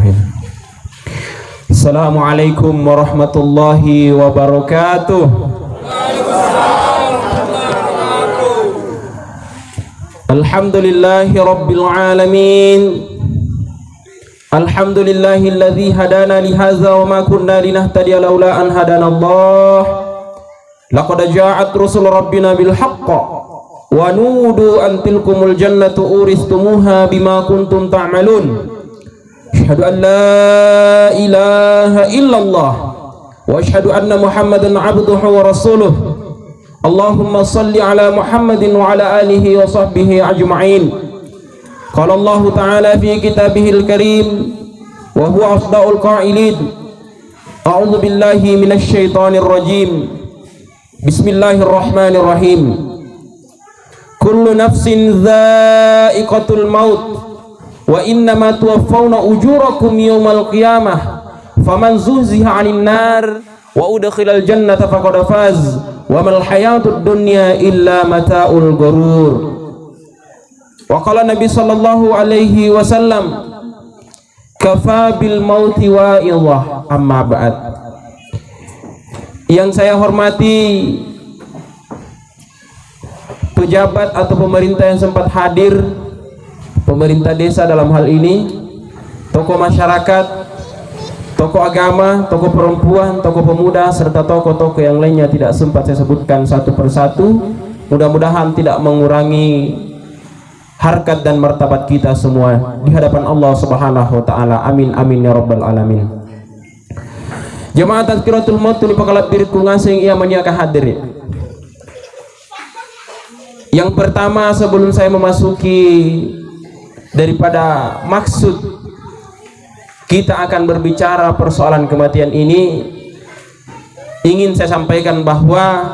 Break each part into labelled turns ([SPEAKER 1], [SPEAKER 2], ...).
[SPEAKER 1] Bismillahirrahmanirrahim. Assalamualaikum warahmatullahi wabarakatuh. Alhamdulillahi rabbil alamin. Alhamdulillahilladzi hadana li hadza wa ma kunna linahtadiya laula an hadana Allah. Laqad ja'at rusul rabbina bil haqq wa nudu an tilkumul jannatu uristumuha bima kuntum ta'malun. Asyhadu an la ilaha illallah wa asyhadu anna Muhammadan abduhu wa rasuluh. Allahumma salli ala Muhammadin wa ala alihi wa sahbihi ajma'in. Qala Allah ta'ala fi kitabihil karim wa huwa afdalul qa'ilin. A'udzu billahi minasy syaithanir rajim. Bismillahirrahmanirrahim. Kullu nafsin dha'iqatul maut wa innama tuwaffawna ujurakum yawmal qiyamah faman zuhziha 'anil nar wa udkhilal jannata faqad faz wa mal hayatud dunya illa mata'ul ghurur. Wa qala Nabi sallallahu alaihi wasallam kafa bil mauti wa'idhah. Amma ba'd. Yang saya hormati pejabat atau pemerintah yang sempat hadir, pemerintah desa dalam hal ini, tokoh masyarakat, tokoh agama, tokoh perempuan, tokoh pemuda, serta tokoh-tokoh yang lainnya tidak sempat saya sebutkan satu persatu. Mudah-mudahan tidak mengurangi harkat dan martabat kita semua di hadapan Allah Subhanahu wa taala. Amin amin ya rabbal alamin. Jemaah Tazkiratul Maut ni pakalap diriku ngasing ia maniaka hadir. Yang pertama, sebelum saya memasuki daripada maksud kita akan berbicara persoalan kematian ini, ingin saya sampaikan bahwa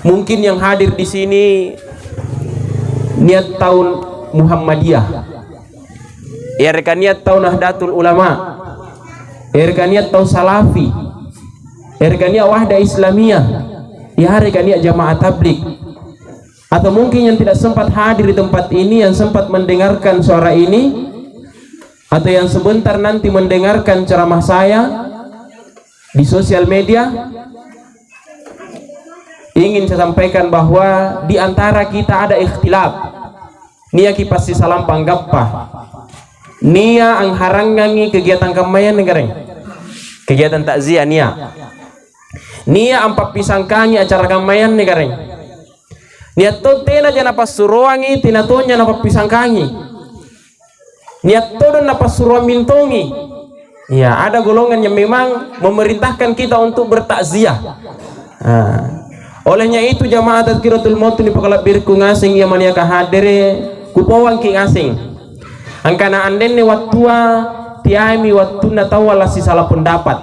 [SPEAKER 1] mungkin yang hadir di sini niat tahun Muhammadiyah, niat tahun Nahdlatul Ulama, niat tahun Salafi, niat Wahdah Islamiyah, niat Jamaah Tabligh, atau mungkin yang tidak sempat hadir di tempat ini, yang sempat mendengarkan suara ini, atau yang sebentar nanti mendengarkan ceramah saya di sosial media. Ingin saya sampaikan bahwa di antara kita ada ikhtilaf. Nia kipasi salam panggappa. Nia ang harangangi kegiatan kamayan negareng. Kegiatan takziah nia. Nia ampak pisangkangi acara kamayan negareng. Nia to tena jana pasuruangi tinatonya napa pisangkangi. Nia to don napa suruang mintongi. Ya, ada golongan yang memang memerintahkan kita untuk bertakziah. Olehnya itu jamaah Tazkiratul Maut ni pakalap birku ngasing yang maniaka hadire kupawang ki ngasing. Angkana anden ni wattua tiami wattu na tawala si salah pendapat.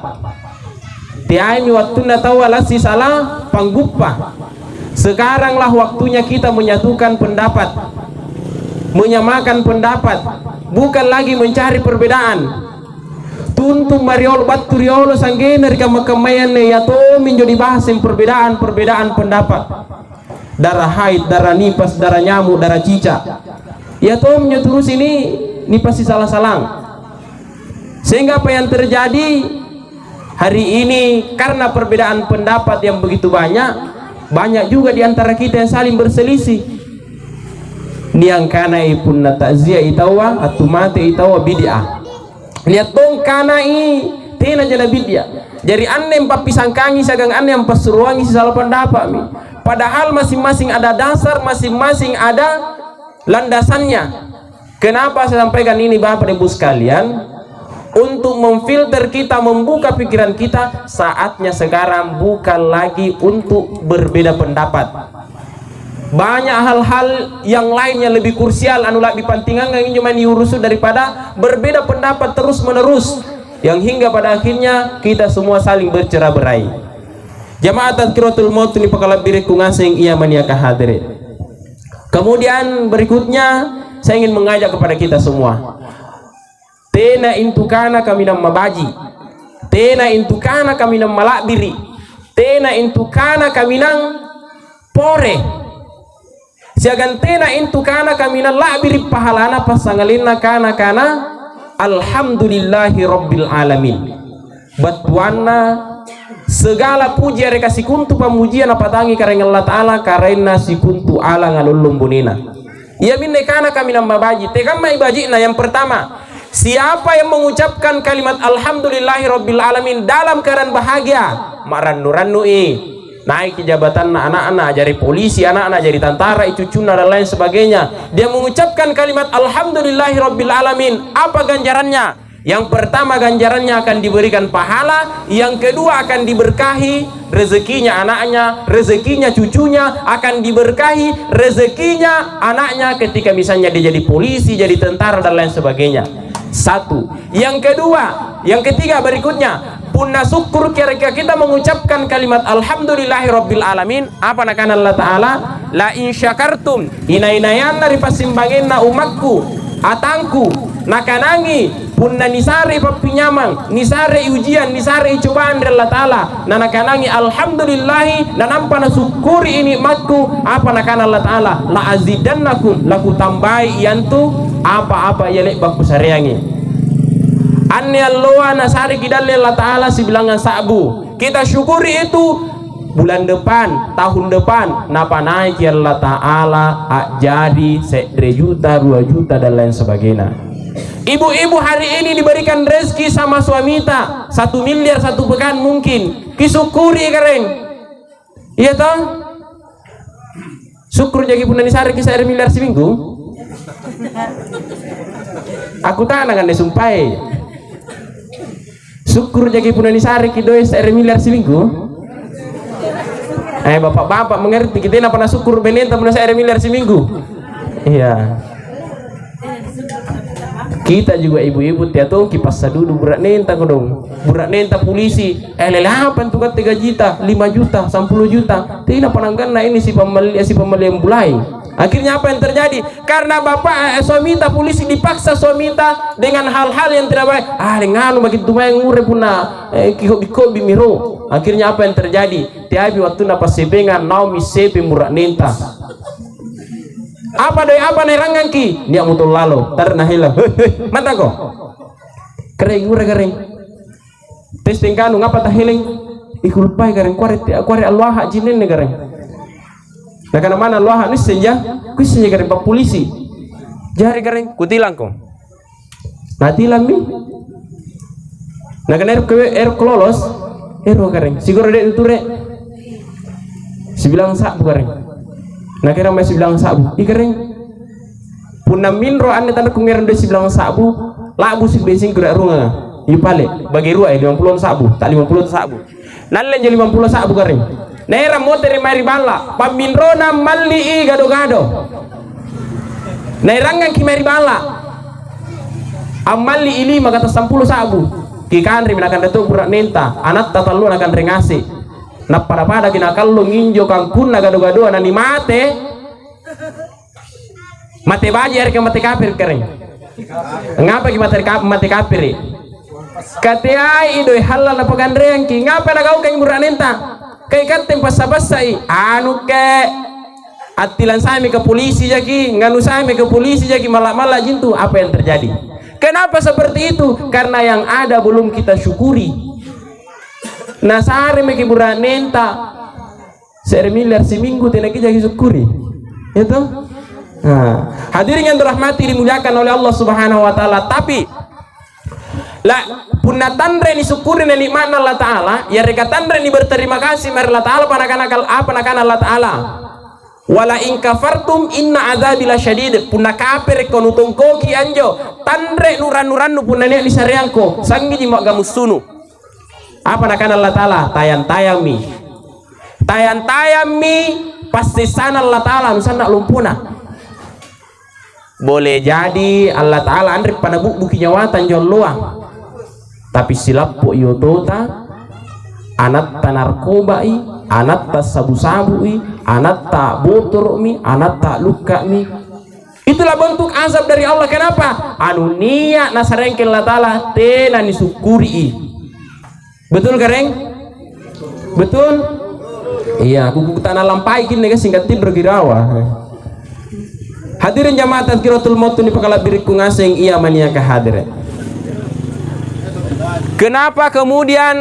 [SPEAKER 1] Tiami wattu na tawala si salah pangguppa. Sekaranglah waktunya kita menyatukan pendapat, menyamakan pendapat, bukan lagi mencari perbedaan. Tuntung mariol baturiolo sanggena rika makamayan ne yato minjo dibahas yang perbedaan pendapat. Darah haid, darah nipas, darah nyamuk, darah cicak. Yato minjo terus ini pasti salah-salang. Sehingga apa yang terjadi hari ini karena perbedaan pendapat yang begitu banyak juga di antara kita yang saling berselisih. Niang kana ipun na ta'ziah itawa atumate itawa bid'ah. Lihat dong kanai tena jana bidya. Jadi ane empat pisangkangi sagang ane empat suruangi salah pendapat mi. Padahal masing-masing ada dasar, masing-masing ada landasannya. Kenapa saya sampaikan ini Bapak Ibu sekalian? Untuk memfilter kita, membuka pikiran kita. Saatnya sekarang bukan lagi untuk berbeda pendapat. Banyak hal-hal yang lainnya lebih krusial anu lak dipantingan yang cuma diurus daripada berbeda pendapat terus menerus yang hingga pada akhirnya kita semua saling bercerai-berai. Jamaah Tazkiratul Maut ni pakalap diriku ngasing ia maniaka hadirin. Kemudian berikutnya saya ingin mengajak kepada kita semua. Tena intukana kami nam mabaji. Tena intukana kami nam malakbiri. Tena intukana kami nam pore. Siagan tena intukana kami nam lakbiri pahalana pasangalina kana alhamdulillahi rabbil alamin. Batuanna segala puji are kasih kuntu pamujian apa tangi karena Allah Ta'ala karena si kuntu ala ngalulum bunina. Ya minne kana kami nambah baji tegam mai bajina. Yang pertama, siapa yang mengucapkan kalimat alhamdulillahi rabbil alamin dalam keadaan bahagia, marannu-rannu naik ke jabatan anak-anak jadi polisi, anak-anak jadi tentara, cucuna dan lain sebagainya, dia mengucapkan kalimat alhamdulillahi rabbil alamin, apa ganjarannya? Yang pertama, ganjarannya akan diberikan pahala. Yang kedua, akan diberkahi rezekinya anaknya, rezekinya cucunya, akan diberkahi rezekinya anaknya ketika misalnya dia jadi polisi, jadi tentara dan lain sebagainya. Satu. Yang kedua, yang ketiga berikutnya, punna syukur kira-kira kita mengucapkan kalimat alhamdulillahi rabbil alamin, apa nakan Allah Ta'ala, la in syakartum ina-inayan dari pasimbangin na umatku atangku nakanangi punna nisari papinyamang, nisari ujian, nisari cobaan dari Allah Ta'ala, na nakanangi alhamdulillahi, na nampa na syukuri ini matku, apa nakan Allah Ta'ala, la azidannakum, laku tambahi yantu apa-apa yalek baku sareangi. Anni alloa nasari kidalle Allah Ta'ala sibilangan sabu. Kita syukuri itu bulan depan, tahun depan, napa naik ya Allah Ta'ala jadi 1 juta, 2 juta dan lain sebagainya. Ibu-ibu hari ini diberikan rezeki sama suamita 1 miliar 1 pekan mungkin. Kisyukuri kareng. Iya toh? Syukur jadi pun nisari kisah 1 miliar seminggu. Aku tanah kan disumpai. Syukur jadi pun nisari kidoy 1 miliar seminggu. Bapak-bapak mengerti kita nak pernah syukur benenta pun 1 miliar seminggu. Iya. Kita juga ibu-ibu tiatu kipas sadudu berat nenta kodong, berat nenta polisi lelapan tuh 3 juta 5 juta 10 juta tidak panangkan. Nah ini si pembeli yang mulai. Akhirnya apa yang terjadi? Karena bapak suamita polisi dipaksa suamita dengan hal-hal yang tidak baik. Dengan begitu main ngure puna kiko bimiro. Akhirnya apa yang terjadi? Tiap waktu napa sebengan naomi sepe murak nenta. Apa doi apa nerangan ki? Dia mutul lalu tarna hilang. Mata ko. Kering ngure kering. Testing kanu ngapa tah hilang? Ikulpai kering kuare Allah jinin ne kering. Nah karena mana Allah ini senja, kuisnya kering pak polisi, jari kering, kutilang kong, natilang mi, nah karena klolos, kering, sigur dek itu dek, sibilang sabu kering, nah kira masih bilang sabu, kering, punna minro ane tanda kungiran dek sibilang sabu, labu si bensin kuda runga, ipale, bagi ruai 50 sabu, tak 50 sabu, nalle jadi 50 sabu kering. Nera motere mari bala paminrona malli gado-gado nerangan ki mari bala amalli ili maka 10 sabu ki kanri minakan datuk burak nenta anak tatalu akan rengasi na pada kinakallo nginjo kangkun na gado-gado na ni mate baji er ke mate kafir kering ngapa ki mate kafir katiai idoi halal na pagandreang ki ngapa na kau kang burak nenta kay katem pasabasai anu ke atilan sami ke polisi jaki nganu sami ke polisi jaki malah jintu. Apa yang terjadi? Kenapa seperti itu? Karena yang ada belum kita syukuri. Nasari meki burak nenta 1 miliar seminggu tenaki jaki syukuri itu. Hadirin yang dirahmati dimuliakan oleh Allah Subhanahu wa taala, tapi punna tandre ni syukuri ni nikmat Allah Ta'ala ya reka tandre ni berterima kasih mari Allah Ta'ala panakan Allah Ta'ala wala in kafartum inna azabi lasyadid. Punna kafir kono tongkoki anjo tandre nuran punna ni sareangko sangi di magamustunu apa nakan Allah Ta'ala tayang mi pasti sana Allah Ta'ala misalnya lumpuna. Boleh jadi Allah Ta'ala andri pada buki nyawatan jon luang, tapi silap po yotota anak ta narkobai, anak ta sabu-sabui, anak ta botormi, anak ta lukami. Itulah bentuk azab dari Allah. Kenapa? Anu niat nasarengkel Allah Ta'ala tena nisukuri. Betul kareng? Betul? Iya, kuku tanah lampai kini guys singkat tidur girawa. Hadirin jamaah tazkiratul maut ni pakala biriku ngasing iya mania ka hadirin. Kenapa kemudian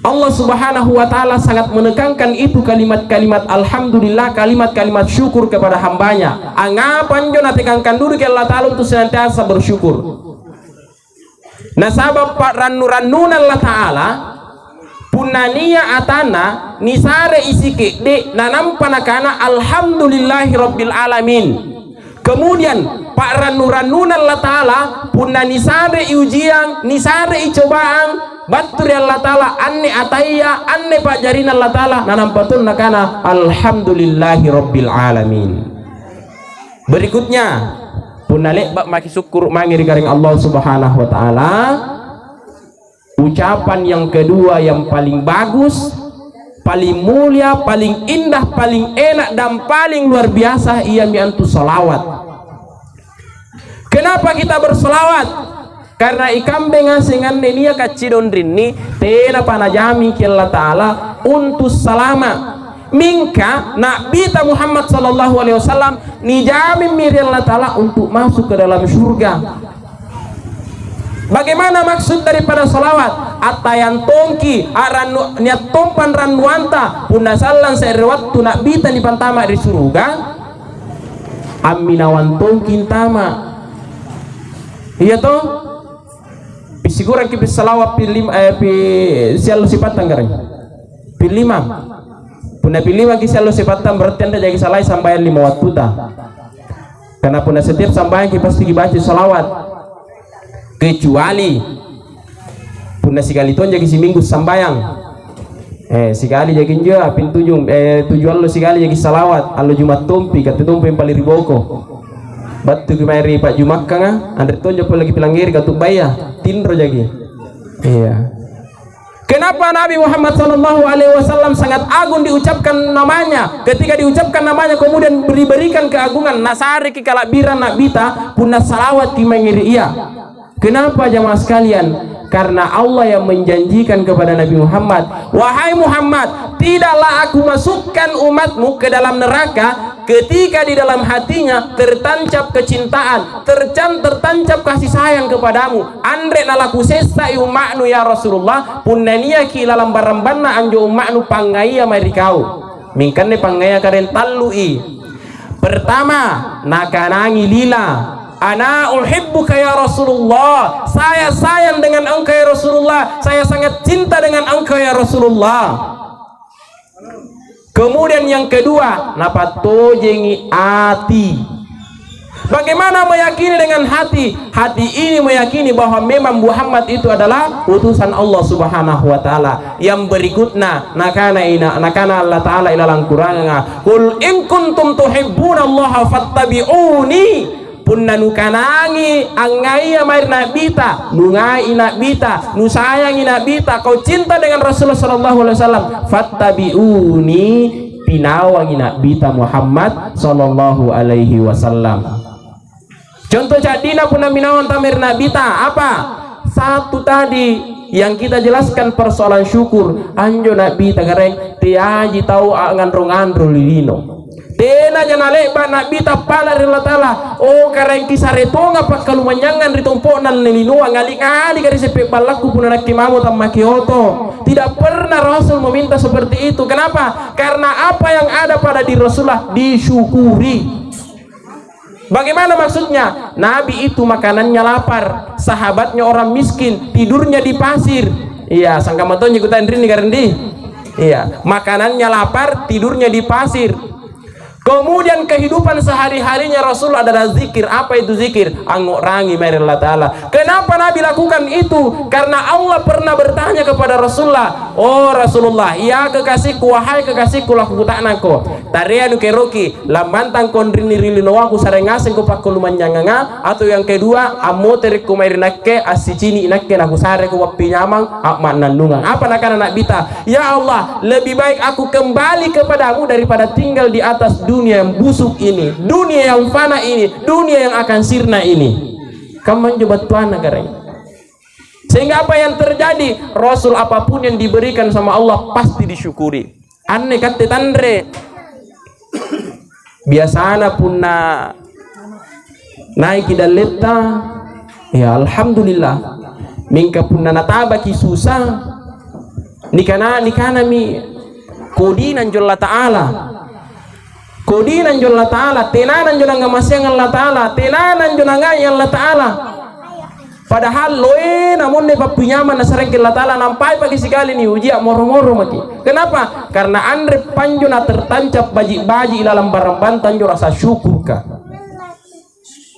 [SPEAKER 1] Allah Subhanahu wa Ta'ala sangat menekankan itu kalimat-kalimat alhamdulillah, kalimat-kalimat syukur kepada hambanya. Angapan jo natekankan dulu ke Allah Ta'ala untuk senantiasa bersyukur. Nah sabab rannu-rannun Allah Ta'ala punania atana nisare isike de nanampanakana alhamdulillahi rabbil alamin. Kemudian pak rannu-rannun Allah Ta'ala punna nisare ujian, nisare cobaan batur Allah Ta'ala anne ataya anne pak jarin Allah Ta'ala nanampatun nakana alhamdulillahi rabbil alamin. Berikutnya punale bak maki syukur mangiri garing Allah Subhanahu wa Ta'ala. Ucapan yang kedua yang paling bagus, paling mulia, paling indah, paling enak dan paling luar biasa ia miantu salawat. Kenapa kita berselawat? Karena ikambe ngasingan nenia kacidon rini tena panajami ke Allah Ta'ala untuk salama minka Nabi Muhammad sallallahu alaihi wasallam nijami miri Allah Ta'ala untuk masuk ke dalam surga. Bagaimana maksud daripada salawat? Atayan tongki aranu niat tompan ranuanta punna sallan serwat tu Nabi tani pantama di surga aminawan tongkin tama. Iya toh? Pisigura ki salawat pilim sial sifatan garang. Pilima. Punna pilima ki sial sifatan berarti anda jadi salai sambayan 5 waktu ta. Karena punna setiap sambayan ki pasti dibaca salawat. Kecuali punna sekali tuan jadi seminggu sambayang sekali jadi juga tujuan lo sekali jadi salawat allo Jumat tumpi kata tumpi yang paling riboko batu kemari Pak Jumat kanga andre tuan jopo lagi pilangir katu bayah tindro jadi iya. Kenapa Nabi Muhammad SAW sangat agung diucapkan namanya? Ketika diucapkan namanya kemudian diberikan keagungan nasari kikalabiran nabita punna salawat kimangiri iya. Kenapa jamaah sekalian? Karena Allah yang menjanjikan kepada Nabi Muhammad, wahai Muhammad, tidaklah aku masukkan umatmu ke dalam neraka ketika di dalam hatinya tertancap kecintaan, tertancap kasih sayang kepadamu. Andre nalaku sesa umaknu ya Rasulullah, punnania ki lalam barambanna anjo umaknu pangaya marikau. Mingkane pangaya karen talui. Pertama, nakanangi lila. Ana uhibbuka ya Rasulullah, saya sayang dengan engkau ya Rasulullah, saya sangat cinta dengan engkau ya Rasulullah. Kemudian yang kedua, napatojengi hati. Bagaimana meyakini dengan hati? Hati ini meyakini bahwa memang Muhammad itu adalah utusan Allah Subhanahu wa Ta'ala. Yang berikutnya, nakana Allah Ta'ala ilalang Qur'ana, qul in kuntum tuhibbunallaha fattabi'uni. Punna nukanangi angai amar nabita nungai nabita nu sayangi nabita kau cinta dengan Rasulullah sallallahu alaihi wasallam fattabiuni pinawangi nabita Muhammad sallallahu alaihi wasallam. Contoh jadina punna minawan tamir nabita apa? Satu tadi yang kita jelaskan persoalan syukur anjo nabita gareng tiaji tau ngandro-ngandro lilino tena janale ba nabi tapala Allah Ta'ala oh kareng kisaretonga pak kalumanyangan ritomponan nelinua ngali-ngali kari sepe balaku puna nakimamu tamakioto. Tidak pernah Rasul meminta seperti itu. Kenapa? Karena apa yang ada pada diri Rasulullah disyukuri. Bagaimana maksudnya? Nabi itu makanannya lapar, sahabatnya orang miskin, tidurnya di pasir. Iya, sangka matonnya ikutan rini karendi. Iya, makanannya lapar, tidurnya di pasir. Kemudian kehidupan sehari-harinya Rasul adalah zikir. Apa itu zikir? Anguk rangi mari Allah Ta'ala. Kenapa Nabi lakukan itu? Karena Allah pernah bertanya kepada Rasulullah, oh Rasulullah, ya kekasihku, wahai kekasihku, laku kutaknako tarianu keroki lambantang kondrini rilinowaku sarengasen ku pakku lumanyanganga. Atau yang kedua, amoterik ku mari nakke asicini nakke naku sare ku wapi nyamang akman nandungan. Apa nakana nak bita? Ya Allah, lebih baik aku kembali kepadamu daripada tinggal di atas dunia yang busuk ini, dunia yang fana ini, dunia yang akan sirna ini. Kamu coba tuan negara. Sehingga apa yang terjadi? Rasul apapun yang diberikan sama Allah pasti disyukuri. Aneh kata tandre. Biasana punna naik daleta, ya alhamdulillah. mingka punna natabaki susah nikana mi kodinan jolla ta'ala, kodinan jolla ta'ala, tenanan jona ngamasyang Allah ta'ala, tenanan jona ngai Allah ta'ala. Padahal loe namun ne papinyaman na sareng Allah ta'ala nampai pagi sekali ni uji moro-moro mati. Kenapa? Karena andre panjo na tertancap baji-baji dalam barang bantan jo rasa syukur ka.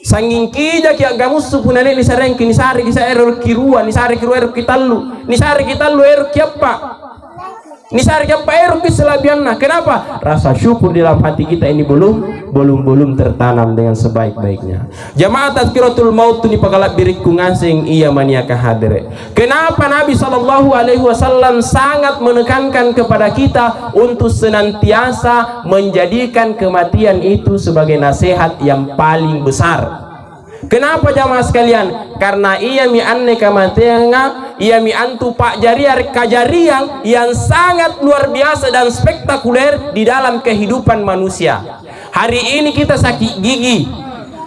[SPEAKER 1] Sanging kija ki agamus supunane ni sareng ki ni sari ki sa error kirua ni sari kirua error kitallu ni sari kitallu error kiapa. Nisar yang paero keselabianna. Kenapa? Rasa syukur di dalam hati kita ini belum tertanam dengan sebaik-baiknya. Jamaah tazkiratul maut ni pagalak birikku ngasing iya maniaka hadire. Kenapa Nabi SAW sangat menekankan kepada kita untuk senantiasa menjadikan kematian itu sebagai nasihat yang paling besar. Kenapa jamaah sekalian? Karena ia mi anne kamatenga, ia mi antu pak jariar kajariang yang sangat luar biasa dan spektakuler di dalam kehidupan manusia. Hari ini kita sakit gigi,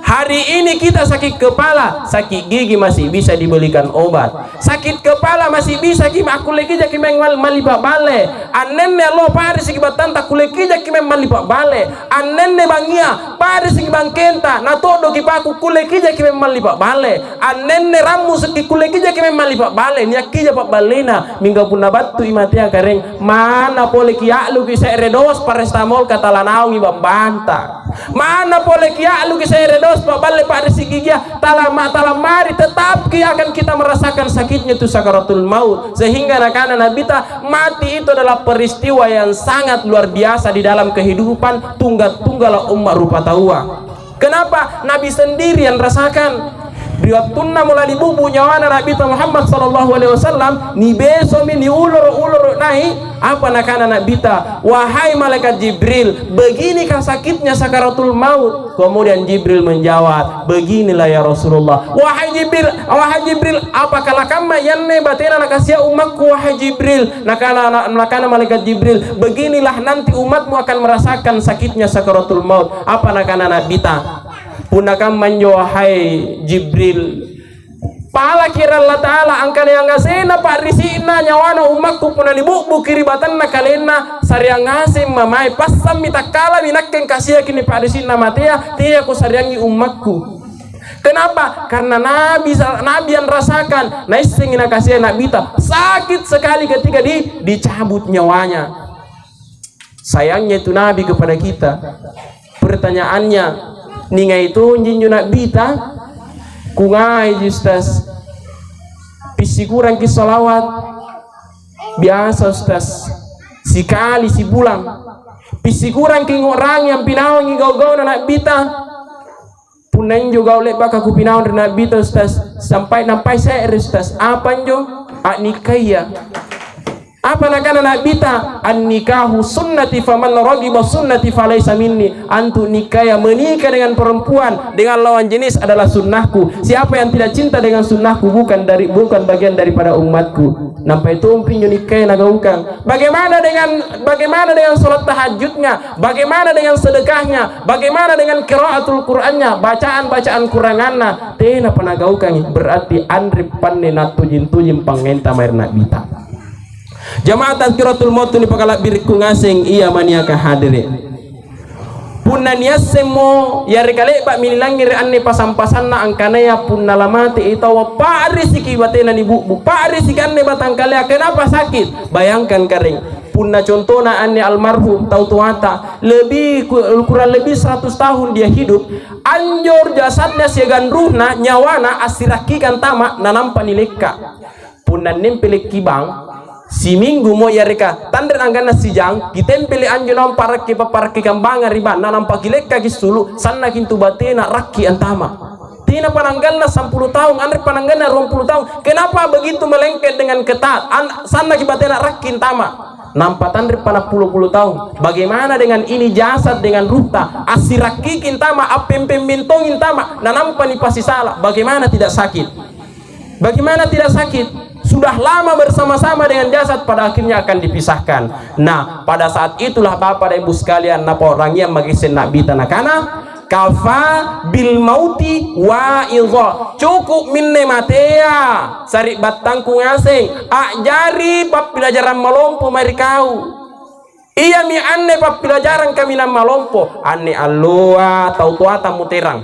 [SPEAKER 1] hari ini kita sakit kepala, sakit gigi masih bisa dibelikan obat, sakit kepala masih bisa kita kuleki jadi malipa bale, anenne lo pari siki batanta kuleki jadi malipa bale, anenne bangia pari siki bangkenta, na todo kipaku kuleki jadi malipa bale, anenne ramu siki kuleki jadi malipa bale, nyaki pak balena mingga puna batu imatia kareng, mana boleh kialu kisah redos parestamol kata lanau banta, mana boleh kialu kisah redos pak balik pada si gigi talamari tetap akan kita merasakan sakitnya itu sakaratul maut, sehingga nakana Nabi mati itu adalah peristiwa yang sangat luar biasa di dalam kehidupan tunggal umat rupa tawa. Kenapa? Nabi sendiri yang rasakan. Biwaktunna mulai dibubu nyawana Nabi Muhammad SAW ni beso ni ulur nahi apa nakana Nabi wahai malaikat Jibril, beginikah sakitnya sakaratul maut? Kemudian Jibril menjawab, beginilah ya Rasulullah. Wahai Jibril, apakah kama yanne batena nakasia umatku? Wahai Jibril, nakana malaikat Jibril, beginilah nanti umatmu akan merasakan sakitnya sakaratul maut. Apa nakana Nabi punakam manjo wahai Jibril, pala kira Allah Ta'ala angkana yang ngasena pak risina nyawana umakku puna dibubu kiribatan na kalena sariang ngasim mamai pasam mitakala minakken kasih kini pak risina matia tia ku sariangi umakku. Kenapa? Karena Nabi yang rasakan naising ina kasih Nabi sakit sekali ketika dicabut nyawanya. Sayangnya itu Nabi kepada kita. Pertanyaannya, ninga itu jinju Nabi kungai justas pisi kurang ki salawat biasa ustaz sikali si bulan pisi kurang ki orang yang pinawang gau-gau na Nabi punan juga oleh baka ku pinawang na Nabi ustaz sampai saya ustaz apa njo nikaya apa nakana Nabi an nikahu sunnati faman raghiba sunnati falaysa minni. Antu nikaya menikah dengan perempuan dengan lawan jenis adalah sunnahku. Siapa yang tidak cinta dengan sunnahku bukan bagian daripada umatku. Nampai tumping nikah nagaukang. Bagaimana dengan salat tahajudnya? Bagaimana dengan sedekahnya? Bagaimana dengan qiraatul Qur'annya? Bacaan Qur'anana tena panagaukang berarti andri panne natujin pangenta mair Nabi Jamaah tazkiratul maut ni pakalak birku ngasing iya maniaka hadire. Punna niasemo yari kale pak minilangir anne pasam-pasanna angkana ya punna lamati itawa pari siki batena ni bu pari siki anne batang kale kenapa sakit? Bayangkan karing. Punna contohna anne almarhum tau tuata kurang lebih 100 tahun dia hidup, anjor jasadnya segan ruhna nyawana asirakikan tama nanampa nileka. Punna nempel kibang si minggu mo yarika tandre anggana sijang kitempeli anjo nam paraki kambanga riba nanam pagilek kaki sulu sanna kintu batena rakki antama tina pananggalna 10 tahun andre pananggalna 20 tahun. Kenapa begitu melengket dengan ketat sanna ki batena rakki antama nampak tandre pana puluh tahun. Bagaimana dengan ini jasad dengan ruhta asiraki kintama apempem bintong intama nanampa ni pasi salah. Bagaimana tidak sakit? Bagaimana tidak sakit? Sudah lama bersama-sama dengan jasad, pada akhirnya akan dipisahkan. Nah, pada saat itulah Bapak dan Ibu sekalian, napa orang yang magisen Nabi tanakana kafa bil mauti wa idha, cukup minne matea sari batangku ngasing ajari pelajaran malompo mari kau. Iya mi anne pelajaran kami na malompo anne alloa tau tuata muterang,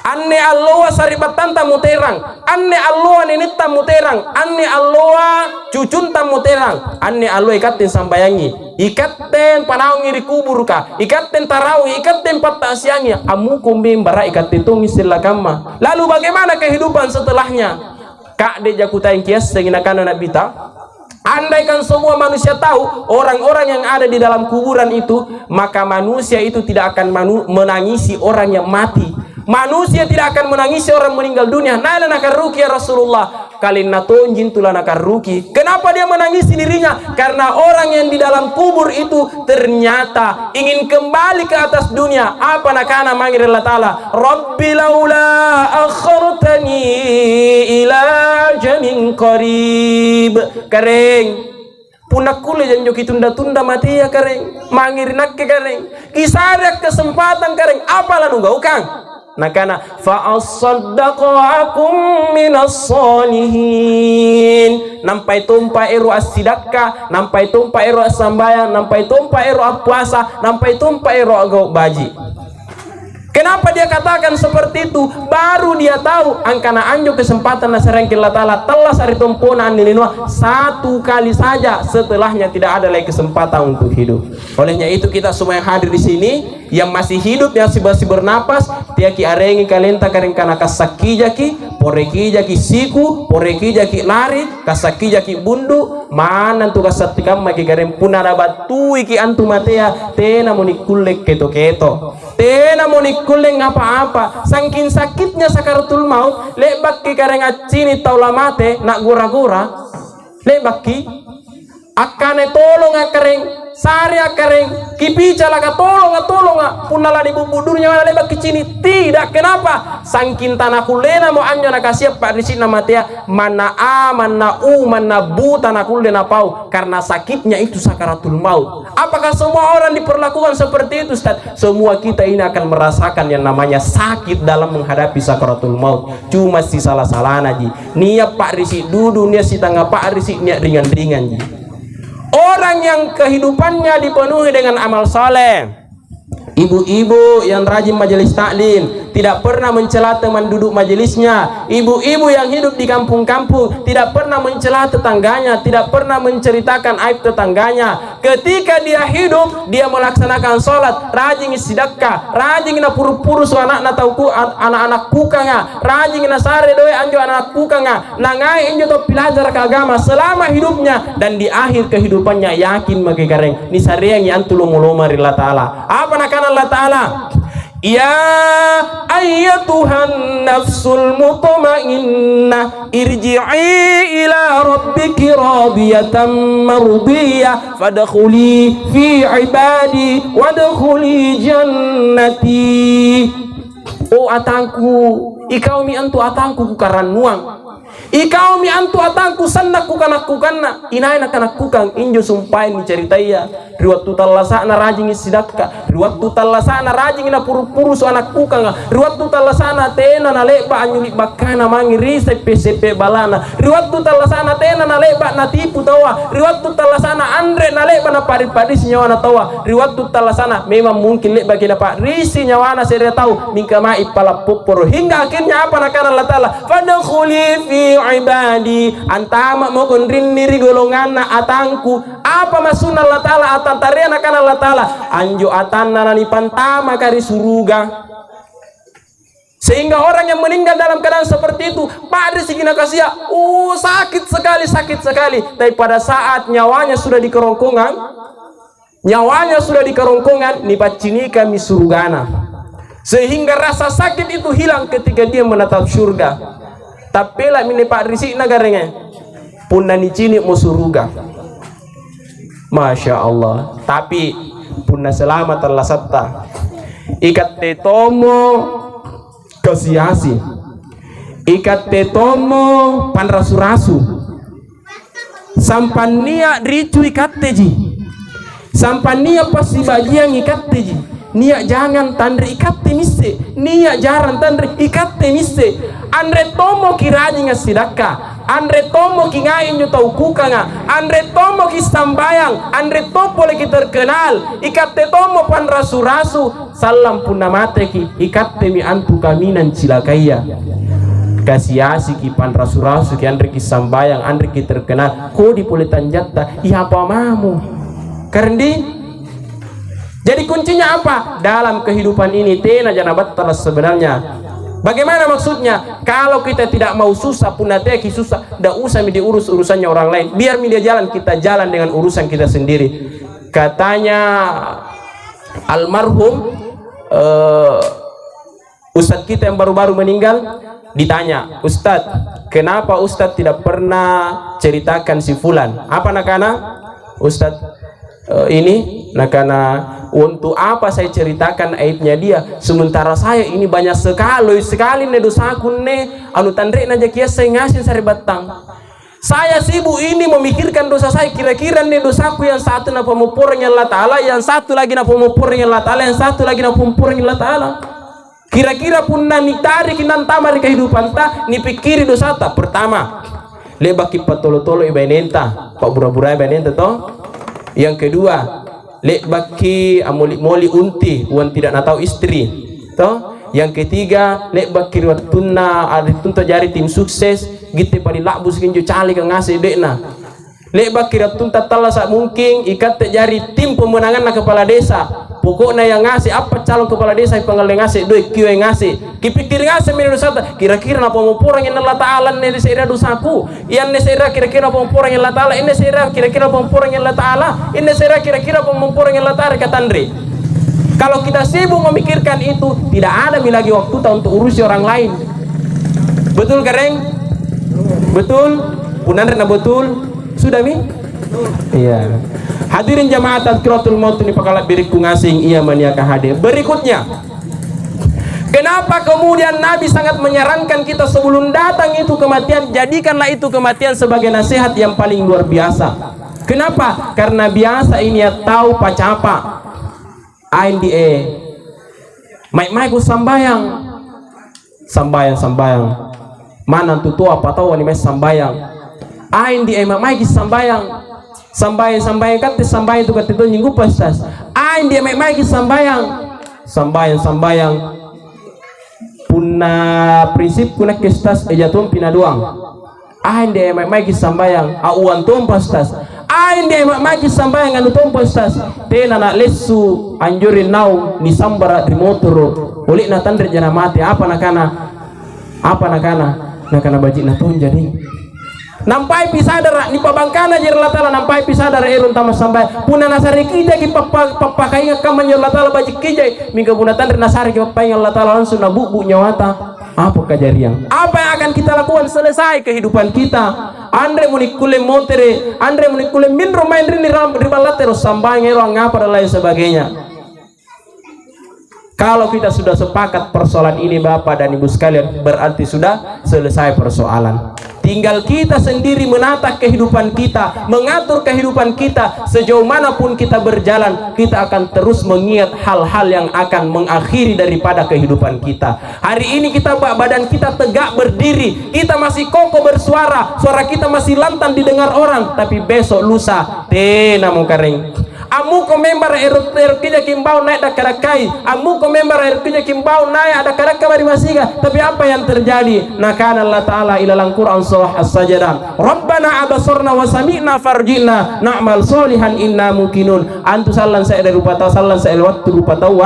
[SPEAKER 1] anne alloa sari batanta muterang, anne alloa ninitta muterang, anne alloa cucunta muterang, anne alloa ikatten sambayangi, ikatten panaungi di kubur ka, ikatten tarawih, ikatten patasiangi, amukum bimbara ikatten tungi silakamma. Lalu bagaimana kehidupan setelahnya? Kak de jakutain kias senginakan anak bita. Andaikan semua manusia tahu orang-orang yang ada di dalam kuburan itu, maka manusia itu tidak akan menangisi orang yang mati. Manusia tidak akan menangisi orang meninggal dunia. Nana nakaruki ya Rasulullah, kalin natonjin tulah nakaruki. Kenapa dia menangisi dirinya? Karena orang yang di dalam kubur itu ternyata ingin kembali ke atas dunia. Apa nakana manggil Allah Ta'ala, Rabbi laula akhartani ila jamin qarib. Kering punak kule janjo tunda-tunda mati ya kering, mangirinak ke kering, kisarak kesempatan kering, apa lalu gak ukang? Nakana fa'asaddaqakum minas solihin, nampai tumpa eru asidakka, nampai tumpa eru asambayang, nampai tumpa eru puasa, nampai tumpa eru agau baji. Kenapa dia katakan seperti itu? Baru dia tahu angkana anjo kesempatan nasarengki Allah Ta'ala telah sari tumpuna andinua satu kali saja, setelahnya tidak ada lagi kesempatan untuk hidup. Olehnya itu kita semua yang hadir di sini, yang masih hidup, yang masih bernapas, tiaki arengi kalenta kareng kana kasaki jaki, poreki jaki siku, poreki jaki lari, kasaki jaki bundu, mana tu kasatikam maki kareng punarabatu iki antu matea, tena monikulek keto-keto, tena monik kuleng apa-apa, saking sakitnya sakaratul maut, lebak ki kareng acini taula mate nak gura-gura, lebak ki akane tolong akareng sari akareng kipica laka tolong punala di bubudurnya mana lebak kicini tidak. Kenapa? Saking tanah kulena mo anjo nakasiap pak risi namatea mana mana mana bu tanah kulena pau, karena sakitnya itu sakaratul maut. Apakah semua orang diperlakukan seperti itu, Ustaz? Semua kita ini akan merasakan yang namanya sakit dalam menghadapi sakaratul maut. Cuma si salah-salah naji niat pak risi dudu, niat si tangga pak risi niat ringan-ringan ji. Orang yang kehidupannya dipenuhi dengan amal soleh, ibu-ibu yang rajin majelis taklim, tidak pernah mencela teman duduk majelisnya, ibu-ibu yang hidup di kampung-kampung, tidak pernah mencela tetangganya, tidak pernah menceritakan aib tetangganya. Ketika dia hidup, dia melaksanakan sholat, rajin sedekah, rajin na puru-puru so anak tauku anak-anak kukanga, rajin na sare doe anjo anak kukanga, nangai injo to pelajar ke agama selama hidupnya, dan di akhir kehidupannya yakin magi kareng ni sareang yang tulung-uluma Allah Ta'ala. Apa nakana Allah Ta'ala? Ya ayyatuhan nafsul mutmainnah irji'i ila rabbiki radiyatan mardiyah fadkhuli fi ibadi wadkhuli jannati. Oh atangku, ikau mi antu atangku kukarannuang, ikau mi antu atangku sannak kukanakkukanna, inai nakanakkukan injo sumpain ni ceritaya riwattu tallasana rajing sidakka, riwattu tallasana rajing na puru-puru so anak kukanga, riwattu tallasana tena na leba anyuli bakana mangiri sepe-sepe balana, riwattu tallasana tena na leba na tipu tawa, riwattu tallasana andre na leba na pari-paris nyawana tawa, riwattu tallasana memang mungkin leba kina pak risi nyawana saya tahu mingkama ipala poporo, hingga akhirnya apa nakana Allah Ta'ala fadkhuli fi ibadi, antama mo konriniri golongan na atangku. Apa maksudna Allah Ta'ala atantaria nakana Allah Ta'ala anjo atanna nani pantama kari suruga. Sehingga orang yang meninggal dalam keadaan seperti itu pada sikina kasia sakit sekali, tapi pada saat nyawanya sudah di kerongkongan, ni pacinika mi surugana, sehingga rasa sakit itu hilang ketika dia menatap surga. Tapi lah mini pak risik nagaranya pun nani cini mau suruga. Masya Allah. Tapi pun selamat Allah satta ikat tetomo kasiasi, ikat tetomo panrasu-rasu, sampania ricu ikat teji, sampania pasti bagian ikat teji, Nia jangan tandre ikat temisse, nia jaran tandre ikat temisse. Andre tomo kiraji ngasidaka, andre tomo kingain nyu tau kukanga, andre tomo ki sambayang, andre topo lagi terkenal, ikat te tomo pan rasu-rasu, salam pun namate ki ikat temi antu kaminan cilakaya. Kasiasi ki pan rasu-rasu ki andre ki sambayang, andre ki terkenal, ko di pulitan jatta, iya apa mamu? Karena jadi kuncinya apa? Dalam kehidupan ini tena jana batal sebenarnya. Bagaimana maksudnya? Kalau kita tidak mau susah pun nanti susah, tidak usah diurus urusannya orang lain. Biar dia jalan, kita jalan dengan urusan kita sendiri. Katanya almarhum Ustadz kita yang baru-baru meninggal, ditanya, Ustadz, kenapa Ustadz tidak pernah ceritakan si fulan? Apa nakana? Ustadz ini nakana untuk apa saya ceritakan aibnya dia, sementara saya ini banyak sekali nih dosaku nih anu tandre naja kias saya ngasih sari batang. Saya sibuk ini memikirkan dosa saya, kira-kira nih dosaku yang satu napa mempurnya Allah Ta'ala, yang satu lagi napa mempurnya Allah Ta'ala, yang satu lagi napa mempurnya Allah Ta'ala. Kira-kira pun nani tarik nan tamar kehidupan ta ni pikiri dosa ta. Pertama lebaki patolo-tolo ibainenta pak bura-bura ibainenta toh. Yang kedua, lek baki amoli-moli unti wan tidak natau istri. Toh? Yang ketiga, lek baki watuna ada tunta jari tim sukses gitu padi lakbus kinjo cali ke ngasih dekna. Lek baki tunta tala sak mungkin ikat jari tim pemenangan na kepala desa. Pokoknya yang ngasih apa calon kepala desa yang pengen ngasih duit kieu yang ngasih. Kipikir ngasih menurut saya kira-kira apa mau purang yang Allah Ta'ala ini saya dosaku. Yang saya kira-kira apa mau purang yang Allah Ta'ala ini saya kira-kira apa mau purang yang Allah Ta'ala ini saya kira-kira apa mau purang yang Allah Ta'ala kata Andre. Kalau kita sibuk memikirkan itu, tidak ada lagi waktu untuk urusi orang lain. Betul Kareng? Betul? Punandre na betul? Sudah mi? Iya. Hadirin jamaah tazkiratul maut ini pakalat biriku ngasing ia maniaka hadir. Berikutnya, kenapa kemudian Nabi sangat menyarankan kita sebelum datang itu kematian, jadikanlah itu kematian sebagai nasihat yang paling luar biasa. Kenapa? Karena biasa ini ya tahu pacapa ain di mai ku sambayang mana tutu apa tahu ni mes sambayang ain di mai ki sambayang kate sambayang itu kate to nyinggu pastas ain di mai ki sambayang punna prinsip kuna kestas ejatum pinaduang ain di mai ki sambayang auan tum pastas ain di mai ki sambayang anu tum pastas tena na lesu anjurin nau ni sambara di motoro oleh na tandre jana mati apa nakana bajik na ton jadi nampai pisadara ni pabangkana jer Allah Ta'ala nampai pisadara erun tama sampai puna nasari kijai ki papakai ngakam nyer Allah Ta'ala bajik kijai mingga puna tandre nasari ki papai Allah Ta'ala langsung nabubu nyawata apa kejadian apa yang akan kita lakukan selesai kehidupan kita andre munikule motere andre munikule min romain rini ribalatero sambang ero ngapa dan lain sebagainya. Kalau kita sudah sepakat persoalan ini Bapak dan Ibu sekalian, berarti sudah selesai persoalan. Tinggal kita sendiri menata kehidupan kita, mengatur kehidupan kita. Sejauh manapun kita berjalan, kita akan terus mengingat hal-hal yang akan mengakhiri daripada kehidupan kita. Hari ini kita badan kita tegak berdiri, kita masih kokoh bersuara, suara kita masih lantang didengar orang. Tapi besok lusa, tena mau kering. Amu ko member erkinya kimbau naik dak karakai, amu ko member erkinya kimbau naik ada karakka bari masiga. Tapi apa yang terjadi? Nakana Allah Ta'ala ilalang Quran surah As-Sajdah, Rabbana abasarna wa sami'na farjina na'mal solihan inna mukinun. Antu sallan saya dari rupa tahu sallan saya waktu rupa tahu